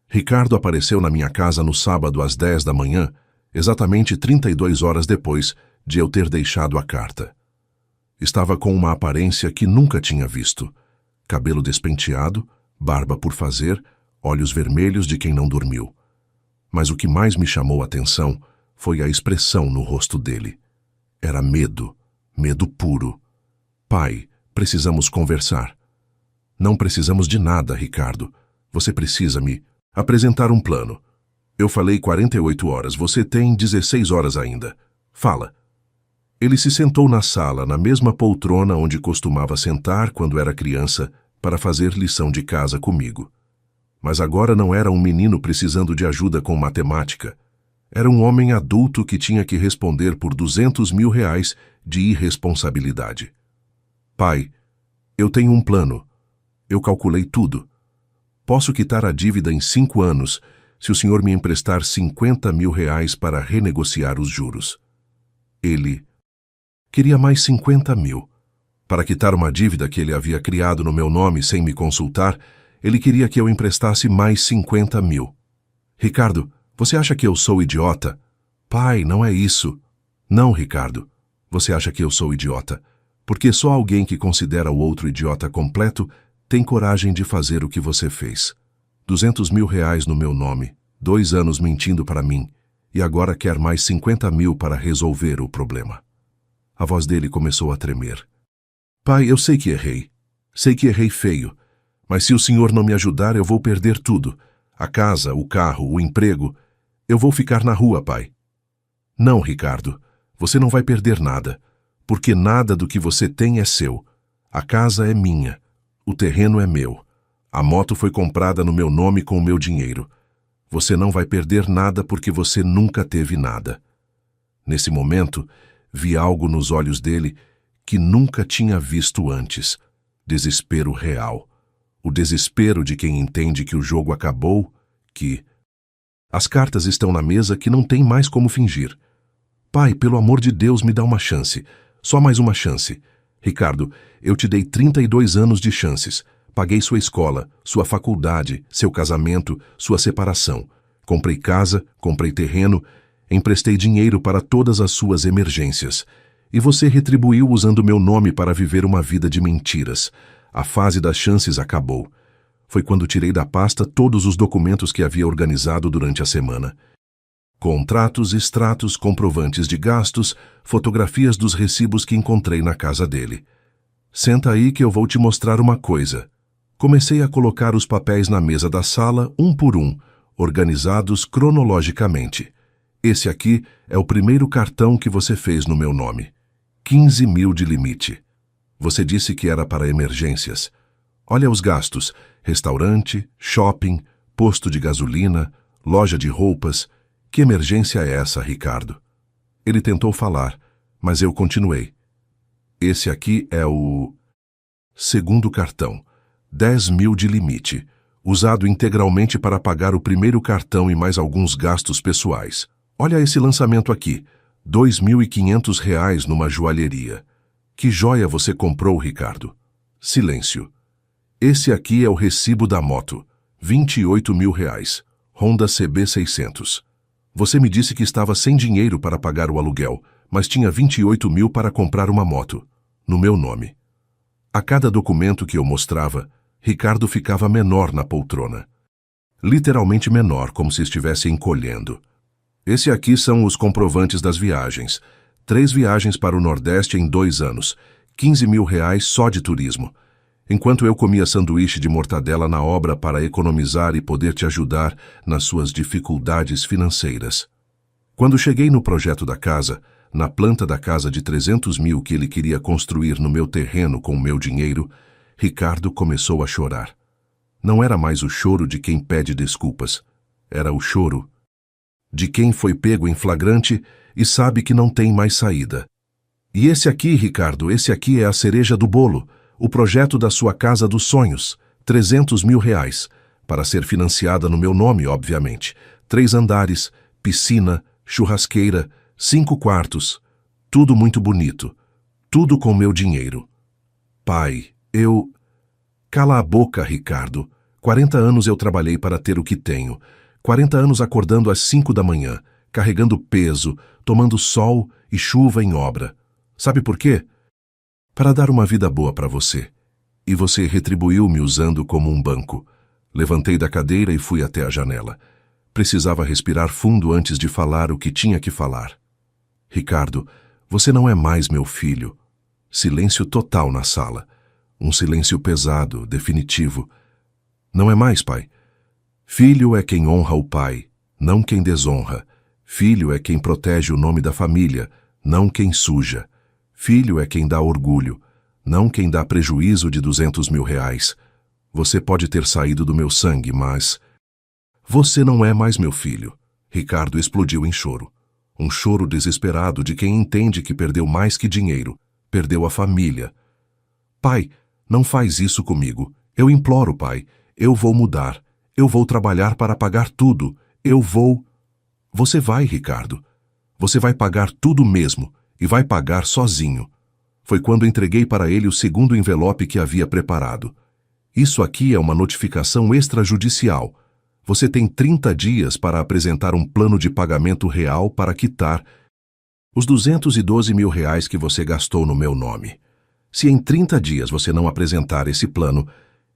Ricardo apareceu na minha casa no sábado às 10 da manhã, exatamente 32 horas depois de eu ter deixado a carta. Estava com uma aparência que nunca tinha visto. Cabelo despenteado, barba por fazer, olhos vermelhos de quem não dormiu. Mas o que mais me chamou a atenção foi a expressão no rosto dele. Era medo, medo puro. Pai, precisamos conversar. Não precisamos de nada, Ricardo. Você precisa me apresentar um plano. Eu falei 48 horas, você tem 16 horas ainda. Fala. Ele se sentou na sala, na mesma poltrona onde costumava sentar quando era criança, para fazer lição de casa comigo. Mas agora não era um menino precisando de ajuda com matemática. Era um homem adulto que tinha que responder por 200 mil de irresponsabilidade. Pai, eu tenho um plano. Eu calculei tudo. Posso quitar a dívida em 5 anos, se o senhor me emprestar 50 mil para renegociar os juros. Ele queria mais 50 mil. Para quitar uma dívida que ele havia criado no meu nome sem me consultar, ele queria que eu emprestasse mais 50 mil. Ricardo, você acha que eu sou idiota? Pai, não é isso. Não, Ricardo. Você acha que eu sou idiota? Porque só alguém que considera o outro idiota completo tem coragem de fazer o que você fez. 200 mil no meu nome, 2 anos mentindo para mim, e agora quer mais 50 mil para resolver o problema. A voz dele começou a tremer. Pai, eu sei que errei. Sei que errei feio. Mas se o senhor não me ajudar, eu vou perder tudo. A casa, o carro, o emprego. Eu vou ficar na rua, pai. Não, Ricardo. Você não vai perder nada. Porque nada do que você tem é seu. A casa é minha. O terreno é meu. A moto foi comprada no meu nome com o meu dinheiro. Você não vai perder nada porque você nunca teve nada. Nesse momento, vi algo nos olhos dele que nunca tinha visto antes. Desespero real. O desespero de quem entende que o jogo acabou, que as cartas estão na mesa, que não tem mais como fingir. Pai, pelo amor de Deus, me dá uma chance. Só mais uma chance. Ricardo, eu te dei 32 anos de chances. Paguei sua escola, sua faculdade, seu casamento, sua separação. Comprei casa, comprei terreno, emprestei dinheiro para todas as suas emergências. E você retribuiu usando meu nome para viver uma vida de mentiras. A fase das chances acabou. Foi quando tirei da pasta todos os documentos que havia organizado durante a semana. Contratos, extratos, comprovantes de gastos, fotografias dos recibos que encontrei na casa dele. Senta aí que eu vou te mostrar uma coisa. Comecei a colocar os papéis na mesa da sala, um por um, organizados cronologicamente. Esse aqui é o primeiro cartão que você fez no meu nome. 15 mil de limite. Você disse que era para emergências. Olha os gastos: restaurante, shopping, posto de gasolina, loja de roupas. Que emergência é essa, Ricardo? Ele tentou falar, mas eu continuei. Esse aqui é o segundo cartão. 10 mil de limite, usado integralmente para pagar o primeiro cartão e mais alguns gastos pessoais. Olha esse lançamento aqui, R$ 2.500 numa joalheria. Que joia você comprou, Ricardo? Silêncio. Esse aqui é o recibo da moto, R$ 28 mil, Honda CB600. Você me disse que estava sem dinheiro para pagar o aluguel, mas tinha 28 mil para comprar uma moto, no meu nome. A cada documento que eu mostrava, Ricardo ficava menor na poltrona. Literalmente menor, como se estivesse encolhendo. Esse aqui são os comprovantes das viagens. 3 viagens para o Nordeste em 2 anos. 15 mil só de turismo. Enquanto eu comia sanduíche de mortadela na obra para economizar e poder te ajudar nas suas dificuldades financeiras. Quando cheguei no projeto da casa, na planta da casa de 300 mil que ele queria construir no meu terreno com o meu dinheiro, Ricardo começou a chorar. Não era mais o choro de quem pede desculpas. Era o choro de quem foi pego em flagrante e sabe que não tem mais saída. E esse aqui, Ricardo, esse aqui é a cereja do bolo. O projeto da sua casa dos sonhos, 300 mil, para ser financiada no meu nome, obviamente. 3 andares, piscina, churrasqueira, 5 quartos, tudo muito bonito, tudo com meu dinheiro. Pai, eu... Cala a boca, Ricardo. 40 anos eu trabalhei para ter o que tenho. 40 anos acordando às 5 da manhã, carregando peso, tomando sol e chuva em obra. Sabe por quê? Para dar uma vida boa para você. E você retribuiu-me usando como um banco. Levantei da cadeira e fui até a janela. Precisava respirar fundo antes de falar o que tinha que falar. Ricardo, você não é mais meu filho. Silêncio total na sala. Um silêncio pesado, definitivo. Não é mais, pai. Filho é quem honra o pai, não quem desonra. Filho é quem protege o nome da família, não quem suja. Filho é quem dá orgulho, não quem dá prejuízo de 200 mil. Você pode ter saído do meu sangue, mas... Você não é mais meu filho. Ricardo explodiu em choro. Um choro desesperado de quem entende que perdeu mais que dinheiro. Perdeu a família. Pai, não faz isso comigo. Eu imploro, pai. Eu vou mudar. Eu vou trabalhar para pagar tudo. Eu vou... Você vai, Ricardo. Você vai pagar tudo mesmo. E vai pagar sozinho. Foi quando entreguei para ele o segundo envelope que havia preparado. Isso aqui é uma notificação extrajudicial. Você tem 30 dias para apresentar um plano de pagamento real para quitar os 212 mil que você gastou no meu nome. Se em 30 dias você não apresentar esse plano,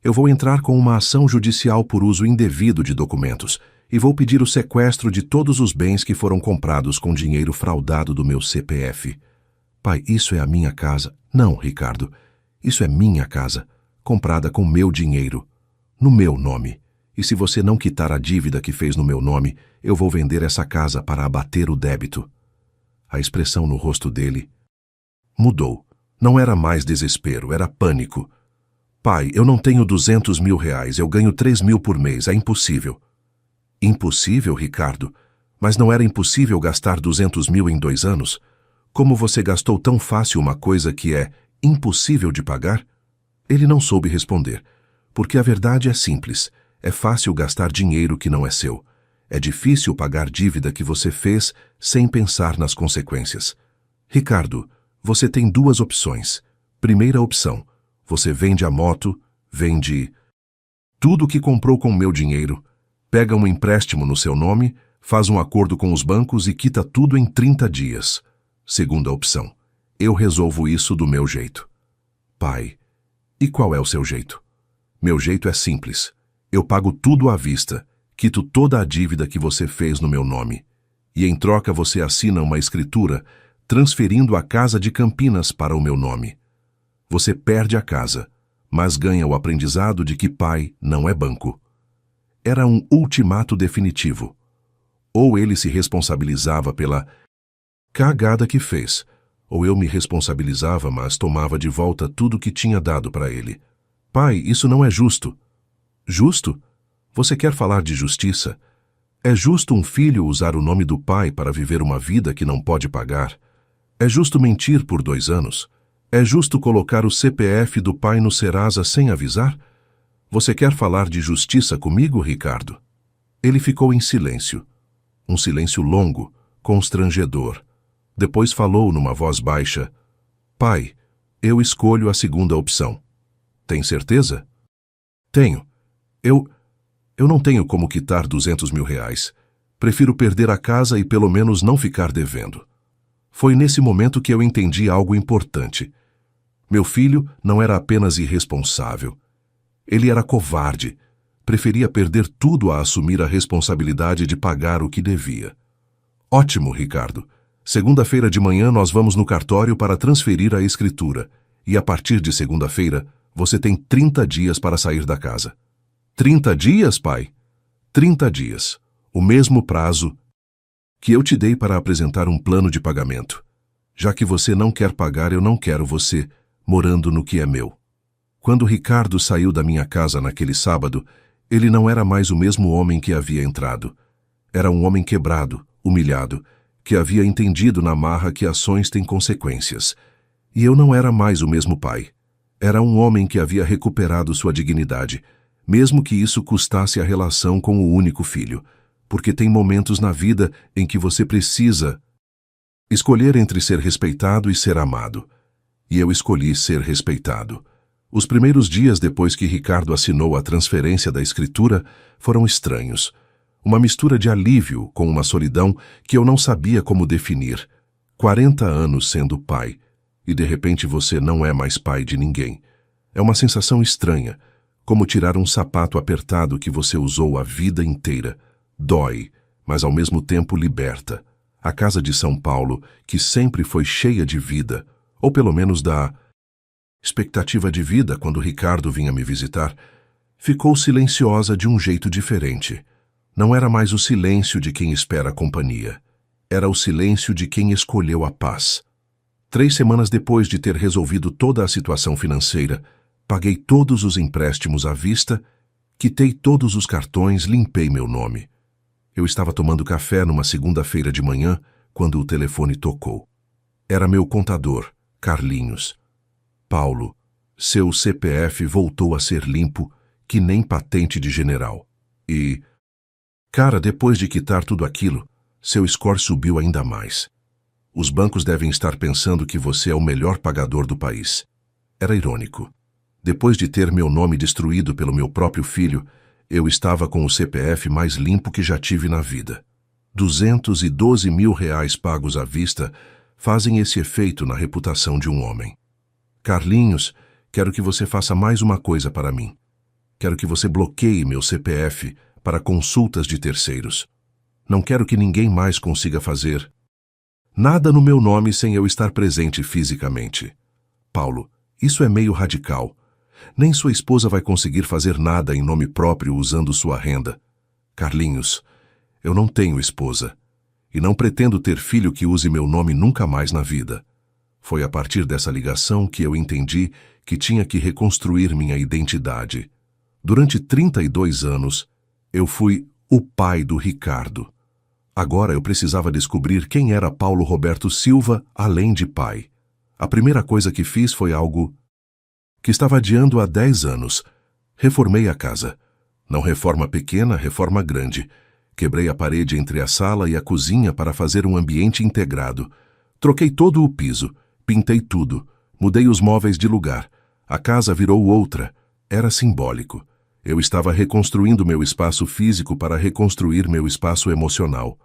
eu vou entrar com uma ação judicial por uso indevido de documentos e vou pedir o sequestro de todos os bens que foram comprados com dinheiro fraudado do meu CPF. Pai, isso é a minha casa. Não, Ricardo. Isso é minha casa, comprada com meu dinheiro, no meu nome. E se você não quitar a dívida que fez no meu nome, eu vou vender essa casa para abater o débito. A expressão no rosto dele mudou. Não era mais desespero, era pânico. Pai, eu não tenho 200 mil, eu ganho 3 mil por mês, é impossível. Impossível, Ricardo? Mas não era impossível gastar 200 mil em 2 anos? Como você gastou tão fácil uma coisa que é impossível de pagar? Ele não soube responder, porque a verdade é simples. É fácil gastar dinheiro que não é seu. É difícil pagar dívida que você fez sem pensar nas consequências. Ricardo, você tem 2 opções. Primeira opção, você vende a moto, vende tudo o que comprou com meu dinheiro, pega um empréstimo no seu nome, faz um acordo com os bancos e quita tudo em 30 dias. Segunda opção, Eu resolvo isso do meu jeito. Pai, e qual é o seu jeito? Meu jeito é simples. Eu pago tudo à vista, quito toda a dívida que você fez no meu nome. E em troca você assina uma escritura transferindo a casa de Campinas para o meu nome. Você perde a casa, mas ganha o aprendizado de que pai não é banco. Era um ultimato definitivo. Ou ele se responsabilizava pela cagada que fez, ou eu me responsabilizava, mas tomava de volta tudo que tinha dado para ele. Pai, isso não é justo. Justo? Você quer falar de justiça? É justo um filho usar o nome do pai para viver uma vida que não pode pagar? É justo mentir por 2 anos? É justo colocar o CPF do pai no Serasa sem avisar? Você quer falar de justiça comigo, Ricardo? Ele ficou em silêncio. Um silêncio longo, constrangedor. Depois falou numa voz baixa: Pai, eu escolho a segunda opção. Tem certeza? Tenho. Eu não tenho como quitar R$ 200.000. Prefiro perder a casa e pelo menos não ficar devendo. Foi nesse momento que eu entendi algo importante. Meu filho não era apenas irresponsável. Ele era covarde. Preferia perder tudo a assumir a responsabilidade de pagar o que devia. Ótimo, Ricardo. Segunda-feira de manhã nós vamos no cartório para transferir a escritura. E a partir de segunda-feira, você tem 30 dias para sair da casa. 30 dias, pai? 30 dias. O mesmo prazo que eu te dei para apresentar um plano de pagamento. Já que você não quer pagar, eu não quero você morando no que é meu. Quando Ricardo saiu da minha casa naquele sábado, ele não era mais o mesmo homem que havia entrado. Era um homem quebrado, humilhado, que havia entendido na marra que ações têm consequências. E eu não era mais o mesmo pai. Era um homem que havia recuperado sua dignidade, mesmo que isso custasse a relação com o único filho, porque tem momentos na vida em que você precisa escolher entre ser respeitado e ser amado. E eu escolhi ser respeitado. Os primeiros dias depois que Ricardo assinou a transferência da escritura foram estranhos. Uma mistura de alívio com uma solidão que eu não sabia como definir. 40 anos sendo pai, e de repente você não é mais pai de ninguém. É uma sensação estranha, como tirar um sapato apertado que você usou a vida inteira. Dói, mas ao mesmo tempo liberta. A casa de São Paulo, que sempre foi cheia de vida, ou pelo menos da expectativa de vida quando Ricardo vinha me visitar, ficou silenciosa de um jeito diferente. Não era mais o silêncio de quem espera a companhia. Era o silêncio de quem escolheu a paz. 3 semanas depois de ter resolvido toda a situação financeira, paguei todos os empréstimos à vista, quitei todos os cartões, limpei meu nome. Eu estava tomando café numa segunda-feira de manhã, quando o telefone tocou. Era meu contador, Carlinhos. Paulo, seu CPF voltou a ser limpo, que nem patente de general. E, cara, depois de quitar tudo aquilo, seu score subiu ainda mais. Os bancos devem estar pensando que você é o melhor pagador do país. Era irônico. Depois de ter meu nome destruído pelo meu próprio filho, eu estava com o CPF mais limpo que já tive na vida. R$ 212.000 pagos à vista fazem esse efeito na reputação de um homem. Carlinhos, quero que você faça mais uma coisa para mim. Quero que você bloqueie meu CPF para consultas de terceiros. Não quero que ninguém mais consiga fazer nada no meu nome sem eu estar presente fisicamente. Paulo, isso é meio radical. Nem sua esposa vai conseguir fazer nada em nome próprio usando sua renda. Carlinhos, eu não tenho esposa. E não pretendo ter filho que use meu nome nunca mais na vida. Foi a partir dessa ligação que eu entendi que tinha que reconstruir minha identidade. Durante 32 anos, eu fui o pai do Ricardo. Agora eu precisava descobrir quem era Paulo Roberto Silva além de pai. A primeira coisa que fiz foi algo que estava adiando há 10 anos. Reformei a casa. Não reforma pequena, reforma grande. Quebrei a parede entre a sala e a cozinha para fazer um ambiente integrado. Troquei todo o piso, pintei tudo, mudei os móveis de lugar. A casa virou outra. Era simbólico. Eu estava reconstruindo meu espaço físico para reconstruir meu espaço emocional.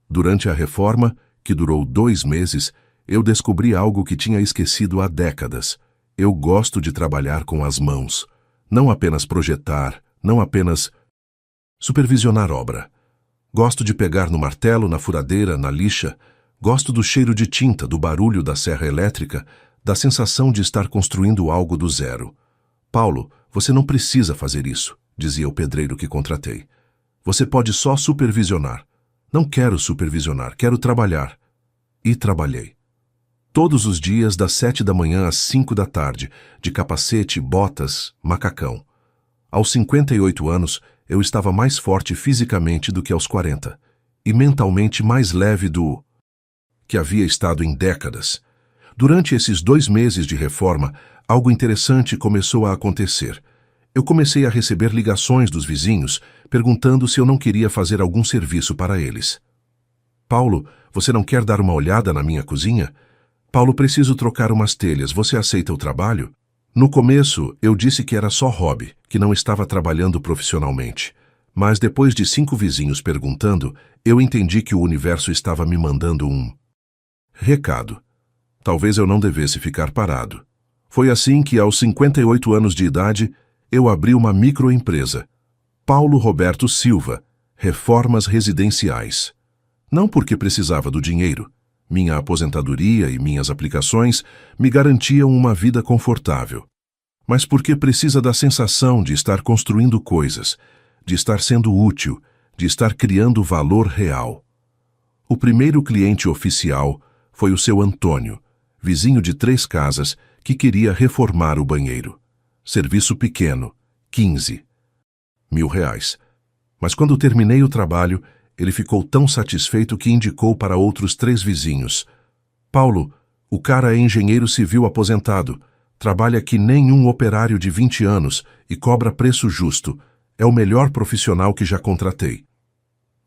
Durante a reforma, que durou 2 meses, Eu descobri algo que tinha esquecido há décadas. Eu gosto de trabalhar com as mãos. Não apenas projetar, não apenas supervisionar obra. Gosto de pegar no martelo, na furadeira, na lixa. Gosto do cheiro de tinta, do barulho da serra elétrica, da sensação de estar construindo algo do zero. Paulo, você não precisa fazer isso, dizia o pedreiro que contratei. Você pode só supervisionar. Não quero supervisionar, quero trabalhar. E trabalhei. Todos os dias, das 7 da manhã às 5 da tarde, de capacete, botas, macacão. Aos 58 anos, eu estava mais forte fisicamente do que aos 40, e mentalmente mais leve do que havia estado em décadas. Durante esses 2 meses de reforma, algo interessante começou a acontecer. Eu comecei a receber ligações dos vizinhos, perguntando se eu não queria fazer algum serviço para eles. Paulo, você não quer dar uma olhada na minha cozinha? Paulo, preciso trocar umas telhas, você aceita o trabalho? No começo, eu disse que era só hobby, que não estava trabalhando profissionalmente. Mas depois de 5 vizinhos perguntando, eu entendi que o universo estava me mandando um recado. Talvez eu não devesse ficar parado. Foi assim que, aos 58 anos de idade, eu abri uma microempresa. Paulo Roberto Silva, Reformas Residenciais. Não porque precisava do dinheiro. Minha aposentadoria e minhas aplicações me garantiam uma vida confortável. Mas porque precisa da sensação de estar construindo coisas, de estar sendo útil, de estar criando valor real. O primeiro cliente oficial foi o seu Antônio, vizinho de 3 casas, que queria reformar o banheiro. Serviço pequeno, 15 mil reais. Mas quando terminei o trabalho, ele ficou tão satisfeito que indicou para outros 3 vizinhos. Paulo, o cara é engenheiro civil aposentado, trabalha que nem um operário de 20 anos e cobra preço justo. É o melhor profissional que já contratei.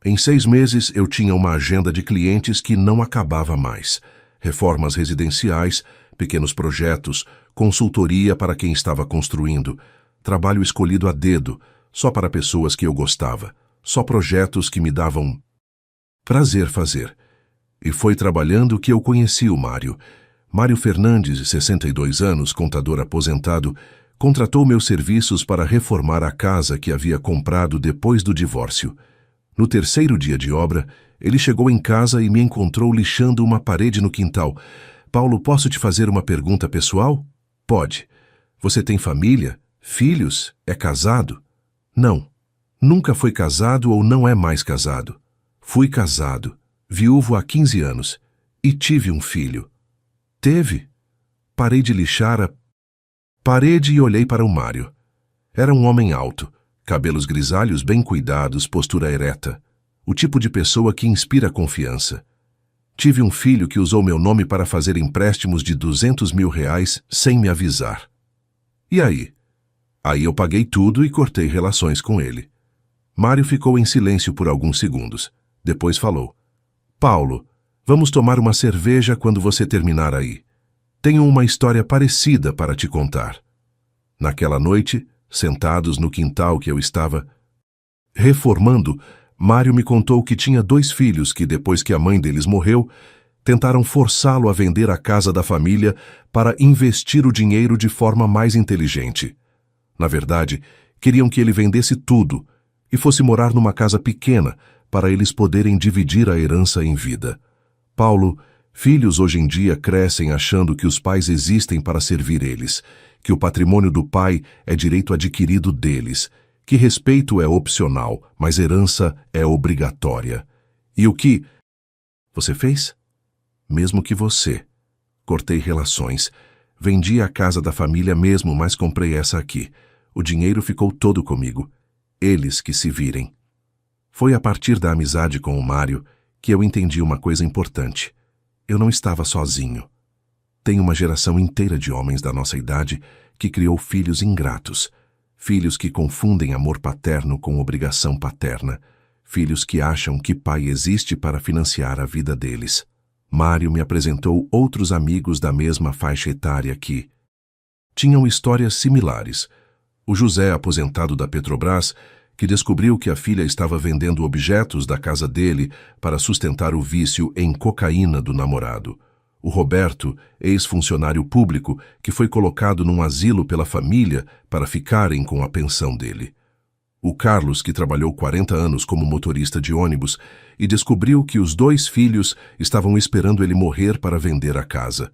Em 6 meses eu tinha uma agenda de clientes que não acabava mais. Reformas residenciais, pequenos projetos, consultoria para quem estava construindo, trabalho escolhido a dedo, só para pessoas que eu gostava. Só projetos que me davam prazer fazer. E foi trabalhando que eu conheci o Mário. Mário Fernandes, 62 anos, contador aposentado, contratou meus serviços para reformar a casa que havia comprado depois do divórcio. No 3º dia de obra, ele chegou em casa e me encontrou lixando uma parede no quintal. Paulo, posso te fazer uma pergunta pessoal? Pode. Você tem família? Filhos? É casado? Não. Nunca foi casado ou não é mais casado. Fui casado, viúvo há 15 anos, e tive um filho. Teve? Parei de lixar a parede e olhei para o Mário. Era um homem alto, cabelos grisalhos bem cuidados, postura ereta. O tipo de pessoa que inspira confiança. Tive um filho que usou meu nome para fazer empréstimos de 200 mil reais sem me avisar. E aí? Aí eu paguei tudo e cortei relações com ele. Mário ficou em silêncio por alguns segundos. Depois falou. Paulo, vamos tomar uma cerveja quando você terminar aí. Tenho uma história parecida para te contar. Naquela noite, sentados no quintal que eu estava reformando, Mário me contou que tinha 2 filhos que, depois que a mãe deles morreu, tentaram forçá-lo a vender a casa da família para investir o dinheiro de forma mais inteligente. Na verdade, queriam que ele vendesse tudo e fosse morar numa casa pequena para eles poderem dividir a herança em vida. Paulo, filhos hoje em dia crescem achando que os pais existem para servir eles, que o patrimônio do pai é direito adquirido deles, que respeito é opcional, mas herança é obrigatória. E o que você fez? Mesmo que você. Cortei relações. Vendi a casa da família mesmo, mas comprei essa aqui. O dinheiro ficou todo comigo. Eles que se virem. Foi a partir da amizade com o Mário que eu entendi uma coisa importante. Eu não estava sozinho. Tem uma geração inteira de homens da nossa idade que criou filhos ingratos, filhos que confundem amor paterno com obrigação paterna, filhos que acham que pai existe para financiar a vida deles. Mário me apresentou outros amigos da mesma faixa etária que tinham histórias similares. O José, aposentado da Petrobras, que descobriu que a filha estava vendendo objetos da casa dele para sustentar o vício em cocaína do namorado. O Roberto, ex-funcionário público, que foi colocado num asilo pela família para ficarem com a pensão dele. O Carlos, que trabalhou 40 anos como motorista de ônibus e descobriu que os 2 filhos estavam esperando ele morrer para vender a casa.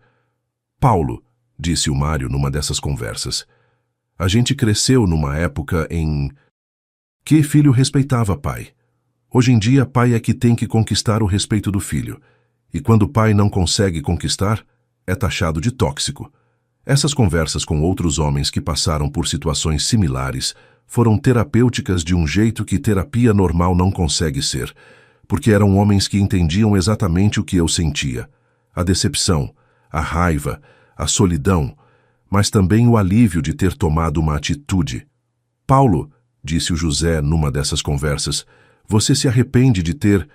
Paulo, disse o Mário numa dessas conversas, a gente cresceu numa época em que filho respeitava pai. Hoje em dia, pai é que tem que conquistar o respeito do filho. E quando o pai não consegue conquistar, é taxado de tóxico. Essas conversas com outros homens que passaram por situações similares foram terapêuticas de um jeito que terapia normal não consegue ser, porque eram homens que entendiam exatamente o que eu sentia. A decepção, a raiva, a solidão, mas também o alívio de ter tomado uma atitude. Paulo, disse o José numa dessas conversas, você se arrepende de ter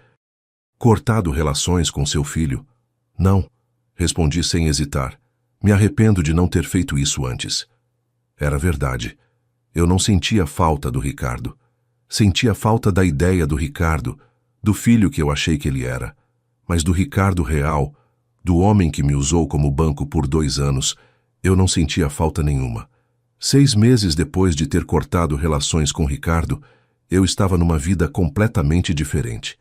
cortado relações com seu filho? Não, respondi sem hesitar. Me arrependo de não ter feito isso antes. Era verdade. Eu não sentia falta do Ricardo. Sentia falta da ideia do Ricardo, do filho que eu achei que ele era. Mas do Ricardo real, do homem que me usou como banco por 2 anos, eu não sentia falta nenhuma. 6 meses depois de ter cortado relações com Ricardo, eu estava numa vida completamente diferente.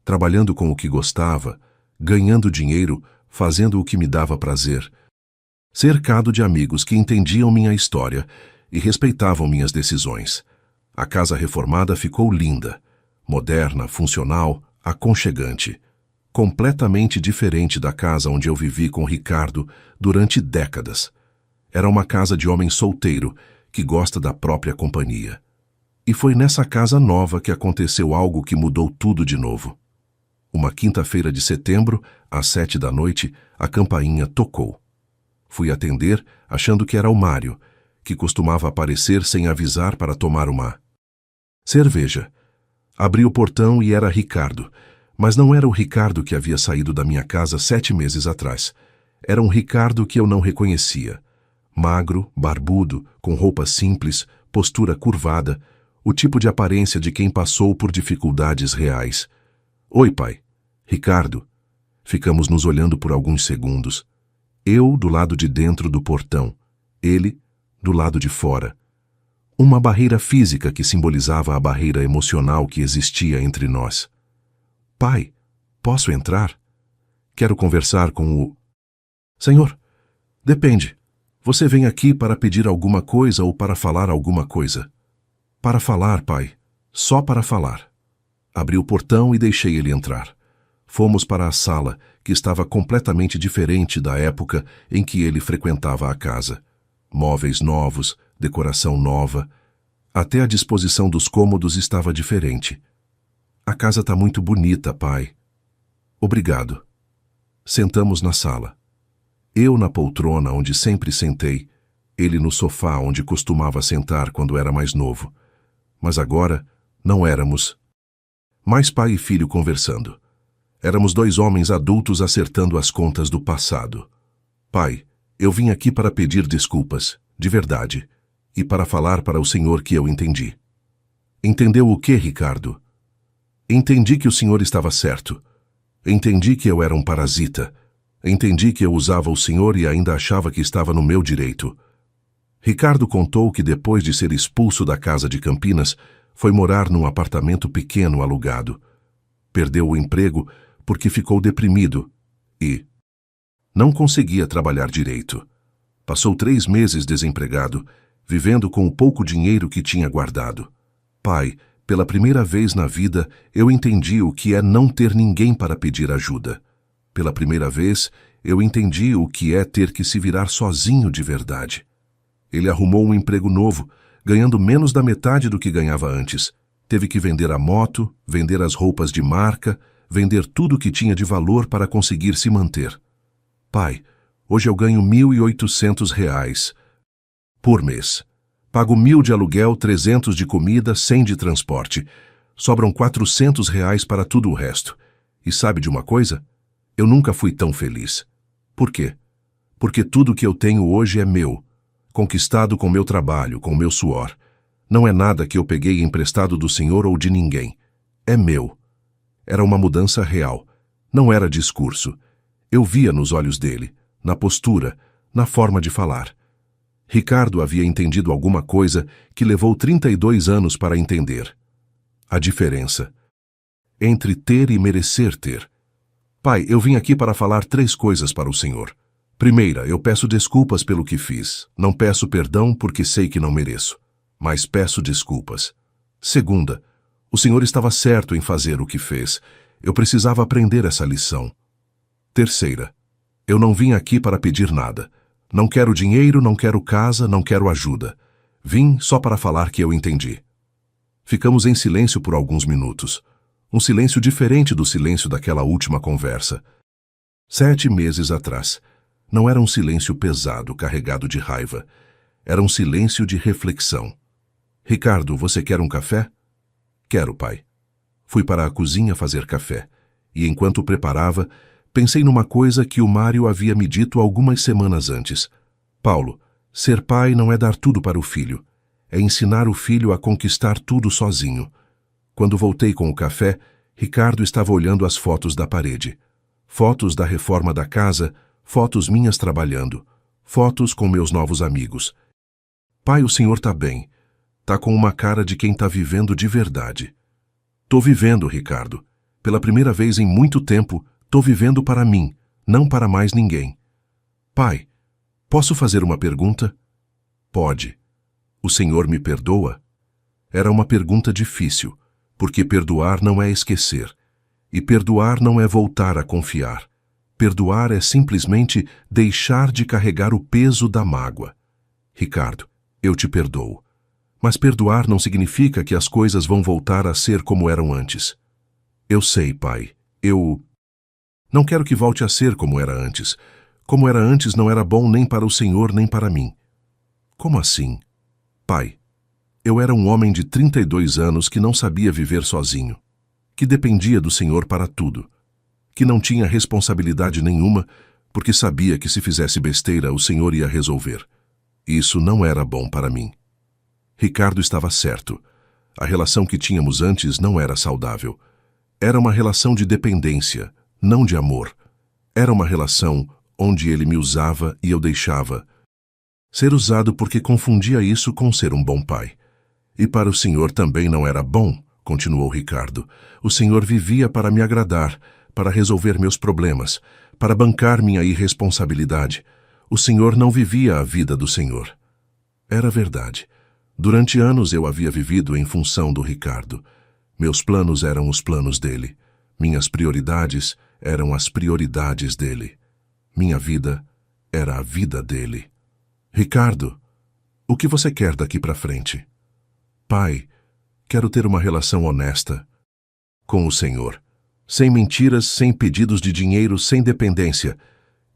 Trabalhando com o que gostava, ganhando dinheiro, fazendo o que me dava prazer. Cercado de amigos que entendiam minha história e respeitavam minhas decisões. A casa reformada ficou linda, moderna, funcional, aconchegante. Completamente diferente da casa onde eu vivi com Ricardo durante décadas. Era uma casa de homem solteiro que gosta da própria companhia. E foi nessa casa nova que aconteceu algo que mudou tudo de novo. Uma quinta-feira de setembro, às 7 da noite, a campainha tocou. Fui atender, achando que era o Mário, que costumava aparecer sem avisar para tomar uma cerveja. Abri o portão e era Ricardo, mas não era o Ricardo que havia saído da minha casa 7 meses atrás. Era um Ricardo que eu não reconhecia. Magro, barbudo, com roupa simples, postura curvada, o tipo de aparência de quem passou por dificuldades reais. Oi, pai. Ricardo. Ficamos nos olhando por alguns segundos. Eu do lado de dentro do portão, ele do lado de fora. Uma barreira física que simbolizava a barreira emocional que existia entre nós. Pai, posso entrar? Quero conversar com o... Senhor, depende. Você vem aqui para pedir alguma coisa ou para falar alguma coisa? Para falar, pai. Só para falar. Abri o portão e deixei ele entrar. Fomos para a sala, que estava completamente diferente da época em que ele frequentava a casa. Móveis novos, decoração nova. Até a disposição dos cômodos estava diferente. A casa está muito bonita, pai. Obrigado. Sentamos na sala. Eu na poltrona onde sempre sentei, ele no sofá onde costumava sentar quando era mais novo. Mas agora não éramos mais pai e filho conversando. Éramos 2 homens adultos acertando as contas do passado. Pai, eu vim aqui para pedir desculpas, de verdade, e para falar para o senhor que eu entendi. Entendeu o que, Ricardo? Entendi que o senhor estava certo. Entendi que eu era um parasita. Entendi que eu usava o senhor e ainda achava que estava no meu direito. Ricardo contou que depois de ser expulso da casa de Campinas, foi morar num apartamento pequeno alugado. Perdeu o emprego porque ficou deprimido e não conseguia trabalhar direito. Passou 3 meses desempregado, vivendo com o pouco dinheiro que tinha guardado. Pai, pela primeira vez na vida, eu entendi o que é não ter ninguém para pedir ajuda. Pela primeira vez, eu entendi o que é ter que se virar sozinho de verdade. Ele arrumou um emprego novo, ganhando menos da metade do que ganhava antes. Teve que vender a moto, vender as roupas de marca, vender tudo que tinha de valor para conseguir se manter. Pai, hoje eu ganho R$ 1.800 por mês. Pago 1.000 de aluguel, 300 de comida, 100 de transporte. Sobram R$ 400 para tudo o resto. E sabe de uma coisa? Eu nunca fui tão feliz. Por quê? Porque tudo que eu tenho hoje é meu, conquistado com meu trabalho, com meu suor. Não é nada que eu peguei emprestado do Senhor ou de ninguém. É meu. Era uma mudança real. Não era discurso. Eu via nos olhos dele, na postura, na forma de falar. Ricardo havia entendido alguma coisa que levou 32 anos para entender. A diferença entre ter e merecer ter. Pai, eu vim aqui para falar 3 coisas para o Senhor. Primeira, eu peço desculpas pelo que fiz. Não peço perdão porque sei que não mereço, mas peço desculpas. Segunda, o Senhor estava certo em fazer o que fez. Eu precisava aprender essa lição. Terceira, eu não vim aqui para pedir nada. Não quero dinheiro, não quero casa, não quero ajuda. Vim só para falar que eu entendi. Ficamos em silêncio por alguns minutos. Um silêncio diferente do silêncio daquela última conversa. 7 meses atrás. Não era um silêncio pesado, carregado de raiva. Era um silêncio de reflexão. Ricardo, você quer um café? Quero, pai. Fui para a cozinha fazer café. E enquanto preparava, pensei numa coisa que o Mário havia me dito algumas semanas antes. Paulo, ser pai não é dar tudo para o filho. É ensinar o filho a conquistar tudo sozinho. Quando voltei com o café, Ricardo estava olhando as fotos da parede. Fotos da reforma da casa, fotos minhas trabalhando, fotos com meus novos amigos. Pai, o senhor tá bem. Tá com uma cara de quem tá vivendo de verdade. Tô vivendo, Ricardo. Pela primeira vez em muito tempo, tô vivendo para mim, não para mais ninguém. Pai, posso fazer uma pergunta? Pode. O senhor me perdoa? Era uma pergunta difícil, porque perdoar não é esquecer. E perdoar não é voltar a confiar. Perdoar é simplesmente deixar de carregar o peso da mágoa. Ricardo, eu te perdoo. Mas perdoar não significa que as coisas vão voltar a ser como eram antes. Eu sei, pai. Eu não quero que volte a ser como era antes. Como era antes não era bom nem para o Senhor nem para mim. Como assim? Pai, eu era um homem de 32 anos que não sabia viver sozinho, que dependia do Senhor para tudo, que não tinha responsabilidade nenhuma, porque sabia que se fizesse besteira o Senhor ia resolver. Isso não era bom para mim. Ricardo estava certo. A relação que tínhamos antes não era saudável. Era uma relação de dependência, não de amor. Era uma relação onde ele me usava e eu deixava ser usado porque confundia isso com ser um bom pai. E para o Senhor também não era bom, continuou Ricardo. O Senhor vivia para me agradar, para resolver meus problemas, para bancar minha irresponsabilidade. O Senhor não vivia a vida do Senhor. Era verdade. Durante anos eu havia vivido em função do Ricardo. Meus planos eram os planos dele. Minhas prioridades eram as prioridades dele. Minha vida era a vida dele. Ricardo, o que você quer daqui para frente? Pai, quero ter uma relação honesta com o Senhor. Sem mentiras, sem pedidos de dinheiro, sem dependência.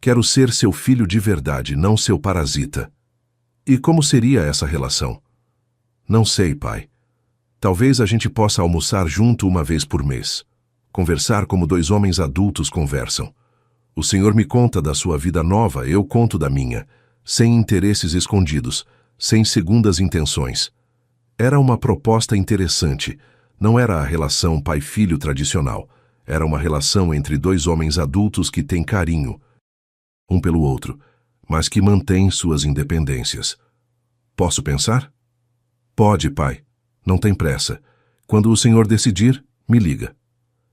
Quero ser seu filho de verdade, não seu parasita. E como seria essa relação? Não sei, pai. Talvez a gente possa almoçar junto uma vez por mês. Conversar como 2 homens adultos conversam. O Senhor me conta da sua vida nova, eu conto da minha, sem interesses escondidos, sem segundas intenções. Era uma proposta interessante. Não era a relação pai-filho tradicional. Era uma relação entre 2 homens adultos que têm carinho um pelo outro, mas que mantêm suas independências. Posso pensar? Pode, pai. Não tem pressa. Quando o senhor decidir, me liga.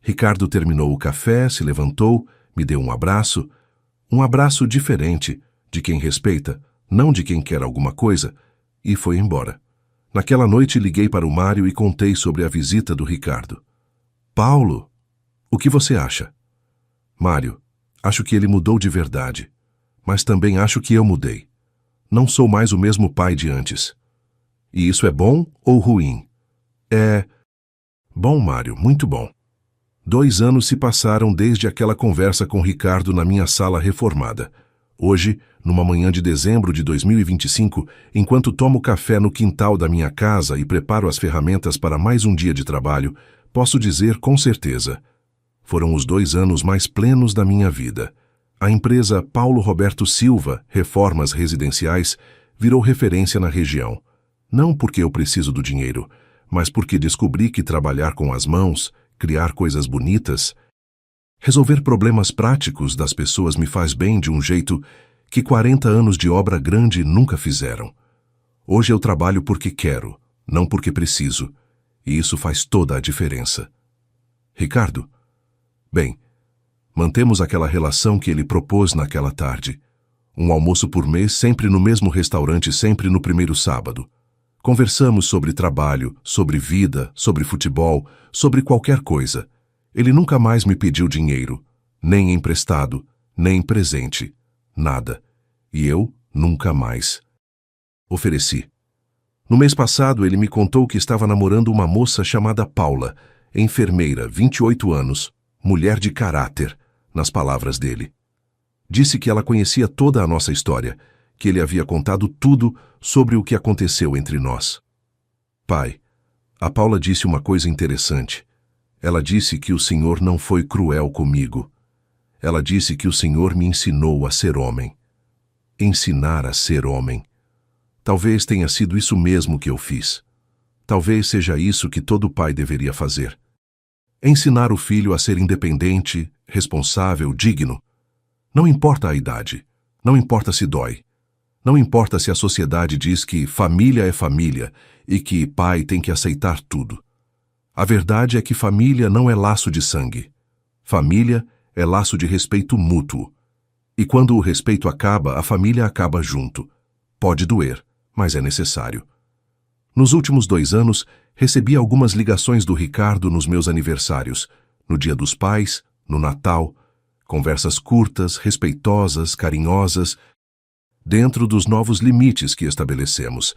Ricardo terminou o café, se levantou, me deu um abraço diferente, de quem respeita, não de quem quer alguma coisa, e foi embora. Naquela noite liguei para o Mário e contei sobre a visita do Ricardo. Paulo, o que você acha? Mário, acho que ele mudou de verdade, mas também acho que eu mudei. Não sou mais o mesmo pai de antes. E isso é bom ou ruim? É bom, Mário, muito bom. 2 anos se passaram desde aquela conversa com Ricardo na minha sala reformada. Hoje, numa manhã de dezembro de 2025, enquanto tomo café no quintal da minha casa e preparo as ferramentas para mais um dia de trabalho, posso dizer com certeza: foram os 2 anos mais plenos da minha vida. A empresa Paulo Roberto Silva, Reformas Residenciais, virou referência na região. Não porque eu preciso do dinheiro, mas porque descobri que trabalhar com as mãos, criar coisas bonitas, Resolver problemas práticos das pessoas me faz bem de um jeito que 40 anos de obra grande nunca fizeram. Hoje eu trabalho porque quero, não porque preciso, e isso faz toda a diferença. Ricardo? Bem, mantemos aquela relação que ele propôs naquela tarde. Um almoço por mês, sempre no mesmo restaurante, sempre no primeiro sábado. Conversamos sobre trabalho, sobre vida, sobre futebol, sobre qualquer coisa. Ele nunca mais me pediu dinheiro, nem emprestado, nem presente, nada. E eu nunca mais. Ofereci. No mês passado, ele me contou que estava namorando uma moça chamada Paula, enfermeira, 28 anos, mulher de caráter, nas palavras dele. Disse que ela conhecia toda a nossa história, que ele havia contado tudo sobre o que aconteceu entre nós. Pai, a Paula disse uma coisa interessante. Ela disse que o Senhor não foi cruel comigo. Ela disse que o Senhor me ensinou a ser homem. Ensinar a ser homem. Talvez tenha sido isso mesmo que eu fiz. Talvez seja isso que todo pai deveria fazer. Ensinar o filho a ser independente, responsável, digno. Não importa a idade. Não importa se dói. Não importa se a sociedade diz que família é família e que pai tem que aceitar tudo. A verdade é que família não é laço de sangue. Família é laço de respeito mútuo. E quando o respeito acaba, a família acaba junto. Pode doer, mas é necessário. Nos últimos 2 anos, recebi algumas ligações do Ricardo nos meus aniversários, no Dia dos Pais, no Natal, conversas curtas, respeitosas, carinhosas, dentro dos novos limites que estabelecemos.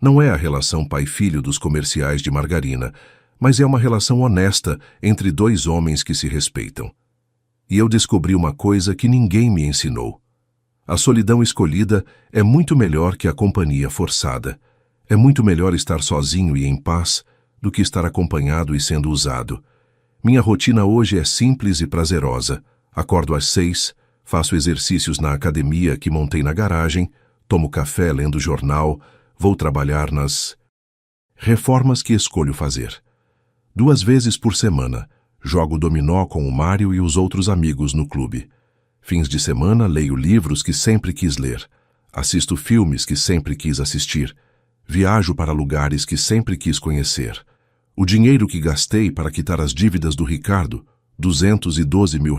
Não é a relação pai-filho dos comerciais de margarina, mas é uma relação honesta entre 2 homens que se respeitam. E eu descobri uma coisa que ninguém me ensinou. A solidão escolhida é muito melhor que a companhia forçada. É muito melhor estar sozinho e em paz do que estar acompanhado e sendo usado. Minha rotina hoje é simples e prazerosa. Acordo às 6, faço exercícios na academia que montei na garagem, tomo café lendo jornal, vou trabalhar nas reformas que escolho fazer. 2 vezes por semana, jogo dominó com o Mário e os outros amigos no clube. Fins de semana, leio livros que sempre quis ler. Assisto filmes que sempre quis assistir. Viajo para lugares que sempre quis conhecer. O dinheiro que gastei para quitar as dívidas do Ricardo, R$212 mil,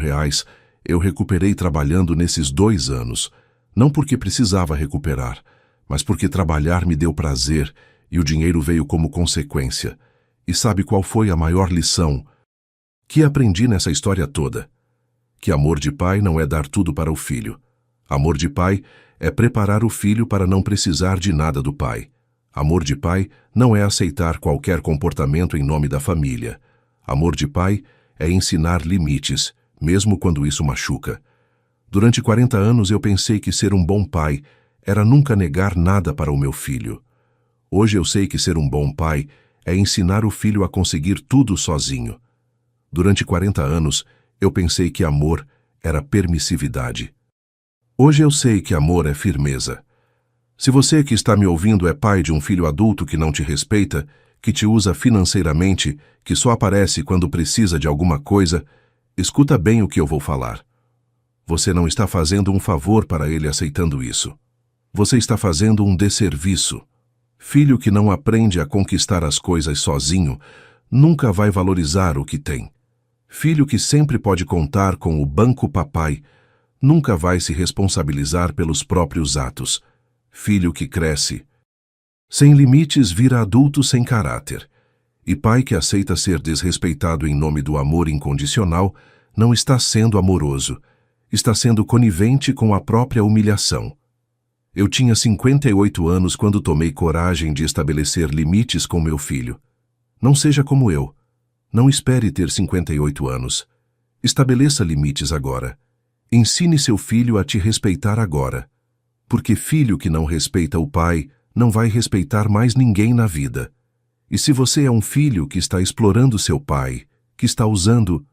eu recuperei trabalhando nesses 2 anos. Não porque precisava recuperar, mas porque trabalhar me deu prazer e o dinheiro veio como consequência. E sabe qual foi a maior lição que aprendi nessa história toda? Que amor de pai não é dar tudo para o filho. Amor de pai é preparar o filho para não precisar de nada do pai. Amor de pai não é aceitar qualquer comportamento em nome da família. Amor de pai é ensinar limites, mesmo quando isso machuca. Durante 40 anos eu pensei que ser um bom pai era nunca negar nada para o meu filho. Hoje eu sei que ser um bom pai é ensinar o filho a conseguir tudo sozinho. Durante 40 anos, eu pensei que amor era permissividade. Hoje eu sei que amor é firmeza. Se você que está me ouvindo é pai de um filho adulto que não te respeita, que te usa financeiramente, que só aparece quando precisa de alguma coisa, escuta bem o que eu vou falar. Você não está fazendo um favor para ele aceitando isso. Você está fazendo um desserviço. Filho que não aprende a conquistar as coisas sozinho, nunca vai valorizar o que tem. Filho que sempre pode contar com o banco papai, nunca vai se responsabilizar pelos próprios atos. Filho que cresce sem limites vira adulto sem caráter. E pai que aceita ser desrespeitado em nome do amor incondicional não está sendo amoroso, está sendo conivente com a própria humilhação. Eu tinha 58 anos quando tomei coragem de estabelecer limites com meu filho. Não seja como eu. Não espere ter 58 anos. Estabeleça limites agora. Ensine seu filho a te respeitar agora. Porque filho que não respeita o pai não vai respeitar mais ninguém na vida. E se você é um filho que está explorando seu pai, que está usando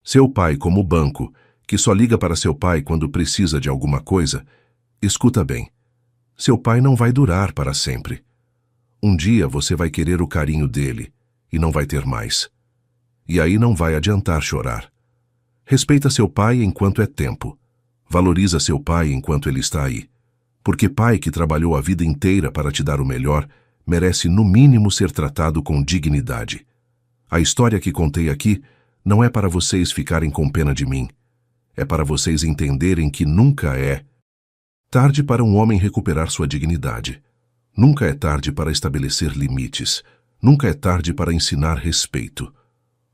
seu pai como banco, que só liga para seu pai quando precisa de alguma coisa, escuta bem. Seu pai não vai durar para sempre. Um dia você vai querer o carinho dele e não vai ter mais. E aí não vai adiantar chorar. Respeita seu pai enquanto é tempo. Valoriza seu pai enquanto ele está aí. Porque pai que trabalhou a vida inteira para te dar o melhor, merece no mínimo ser tratado com dignidade. A história que contei aqui não é para vocês ficarem com pena de mim. É para vocês entenderem que nunca é tarde para um homem recuperar sua dignidade. Nunca é tarde para estabelecer limites. Nunca é tarde para ensinar respeito.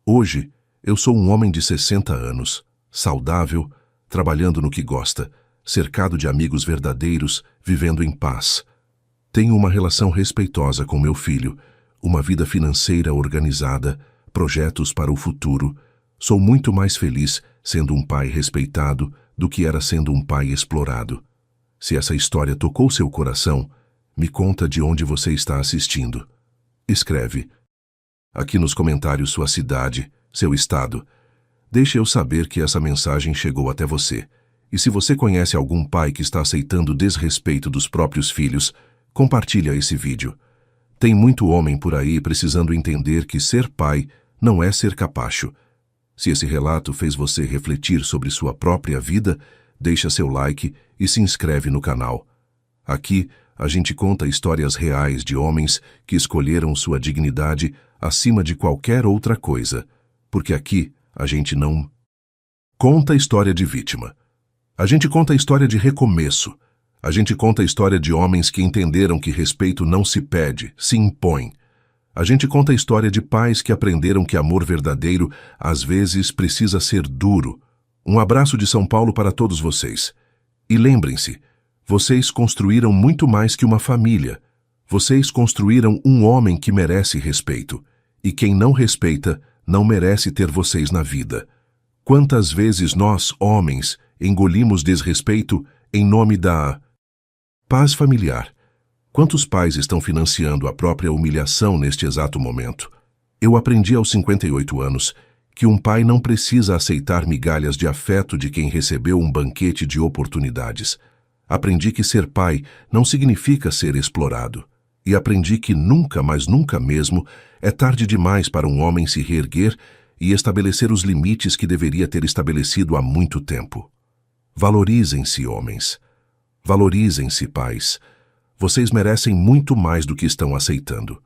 Hoje, eu sou um homem de 60 anos, saudável, trabalhando no que gosta, cercado de amigos verdadeiros, vivendo em paz. Tenho uma relação respeitosa com meu filho, uma vida financeira organizada, projetos para o futuro. Sou muito mais feliz sendo um pai respeitado do que era sendo um pai explorado. Se essa história tocou seu coração, me conta de onde você está assistindo. Escreve aqui nos comentários sua cidade, seu estado. Deixe eu saber que essa mensagem chegou até você. E se você conhece algum pai que está aceitando o desrespeito dos próprios filhos, compartilha esse vídeo. Tem muito homem por aí precisando entender que ser pai não é ser capacho. Se esse relato fez você refletir sobre sua própria vida, deixa seu like e se inscreve no canal. Aqui, a gente conta histórias reais de homens que escolheram sua dignidade acima de qualquer outra coisa, porque aqui a gente não conta a história de vítima. A gente conta a história de recomeço. A gente conta a história de homens que entenderam que respeito não se pede, se impõe. A gente conta a história de pais que aprenderam que amor verdadeiro às vezes precisa ser duro. Um abraço de São Paulo para todos vocês. E lembrem-se, vocês construíram muito mais que uma família. Vocês construíram um homem que merece respeito. E quem não respeita, não merece ter vocês na vida. Quantas vezes nós, homens, engolimos desrespeito em nome da paz familiar? Quantos pais estão financiando a própria humilhação neste exato momento? Eu aprendi aos 58 anos que um pai não precisa aceitar migalhas de afeto de quem recebeu um banquete de oportunidades. Aprendi que ser pai não significa ser explorado. E aprendi que nunca, mas nunca mesmo, é tarde demais para um homem se reerguer e estabelecer os limites que deveria ter estabelecido há muito tempo. Valorizem-se, homens. Valorizem-se, pais. Vocês merecem muito mais do que estão aceitando.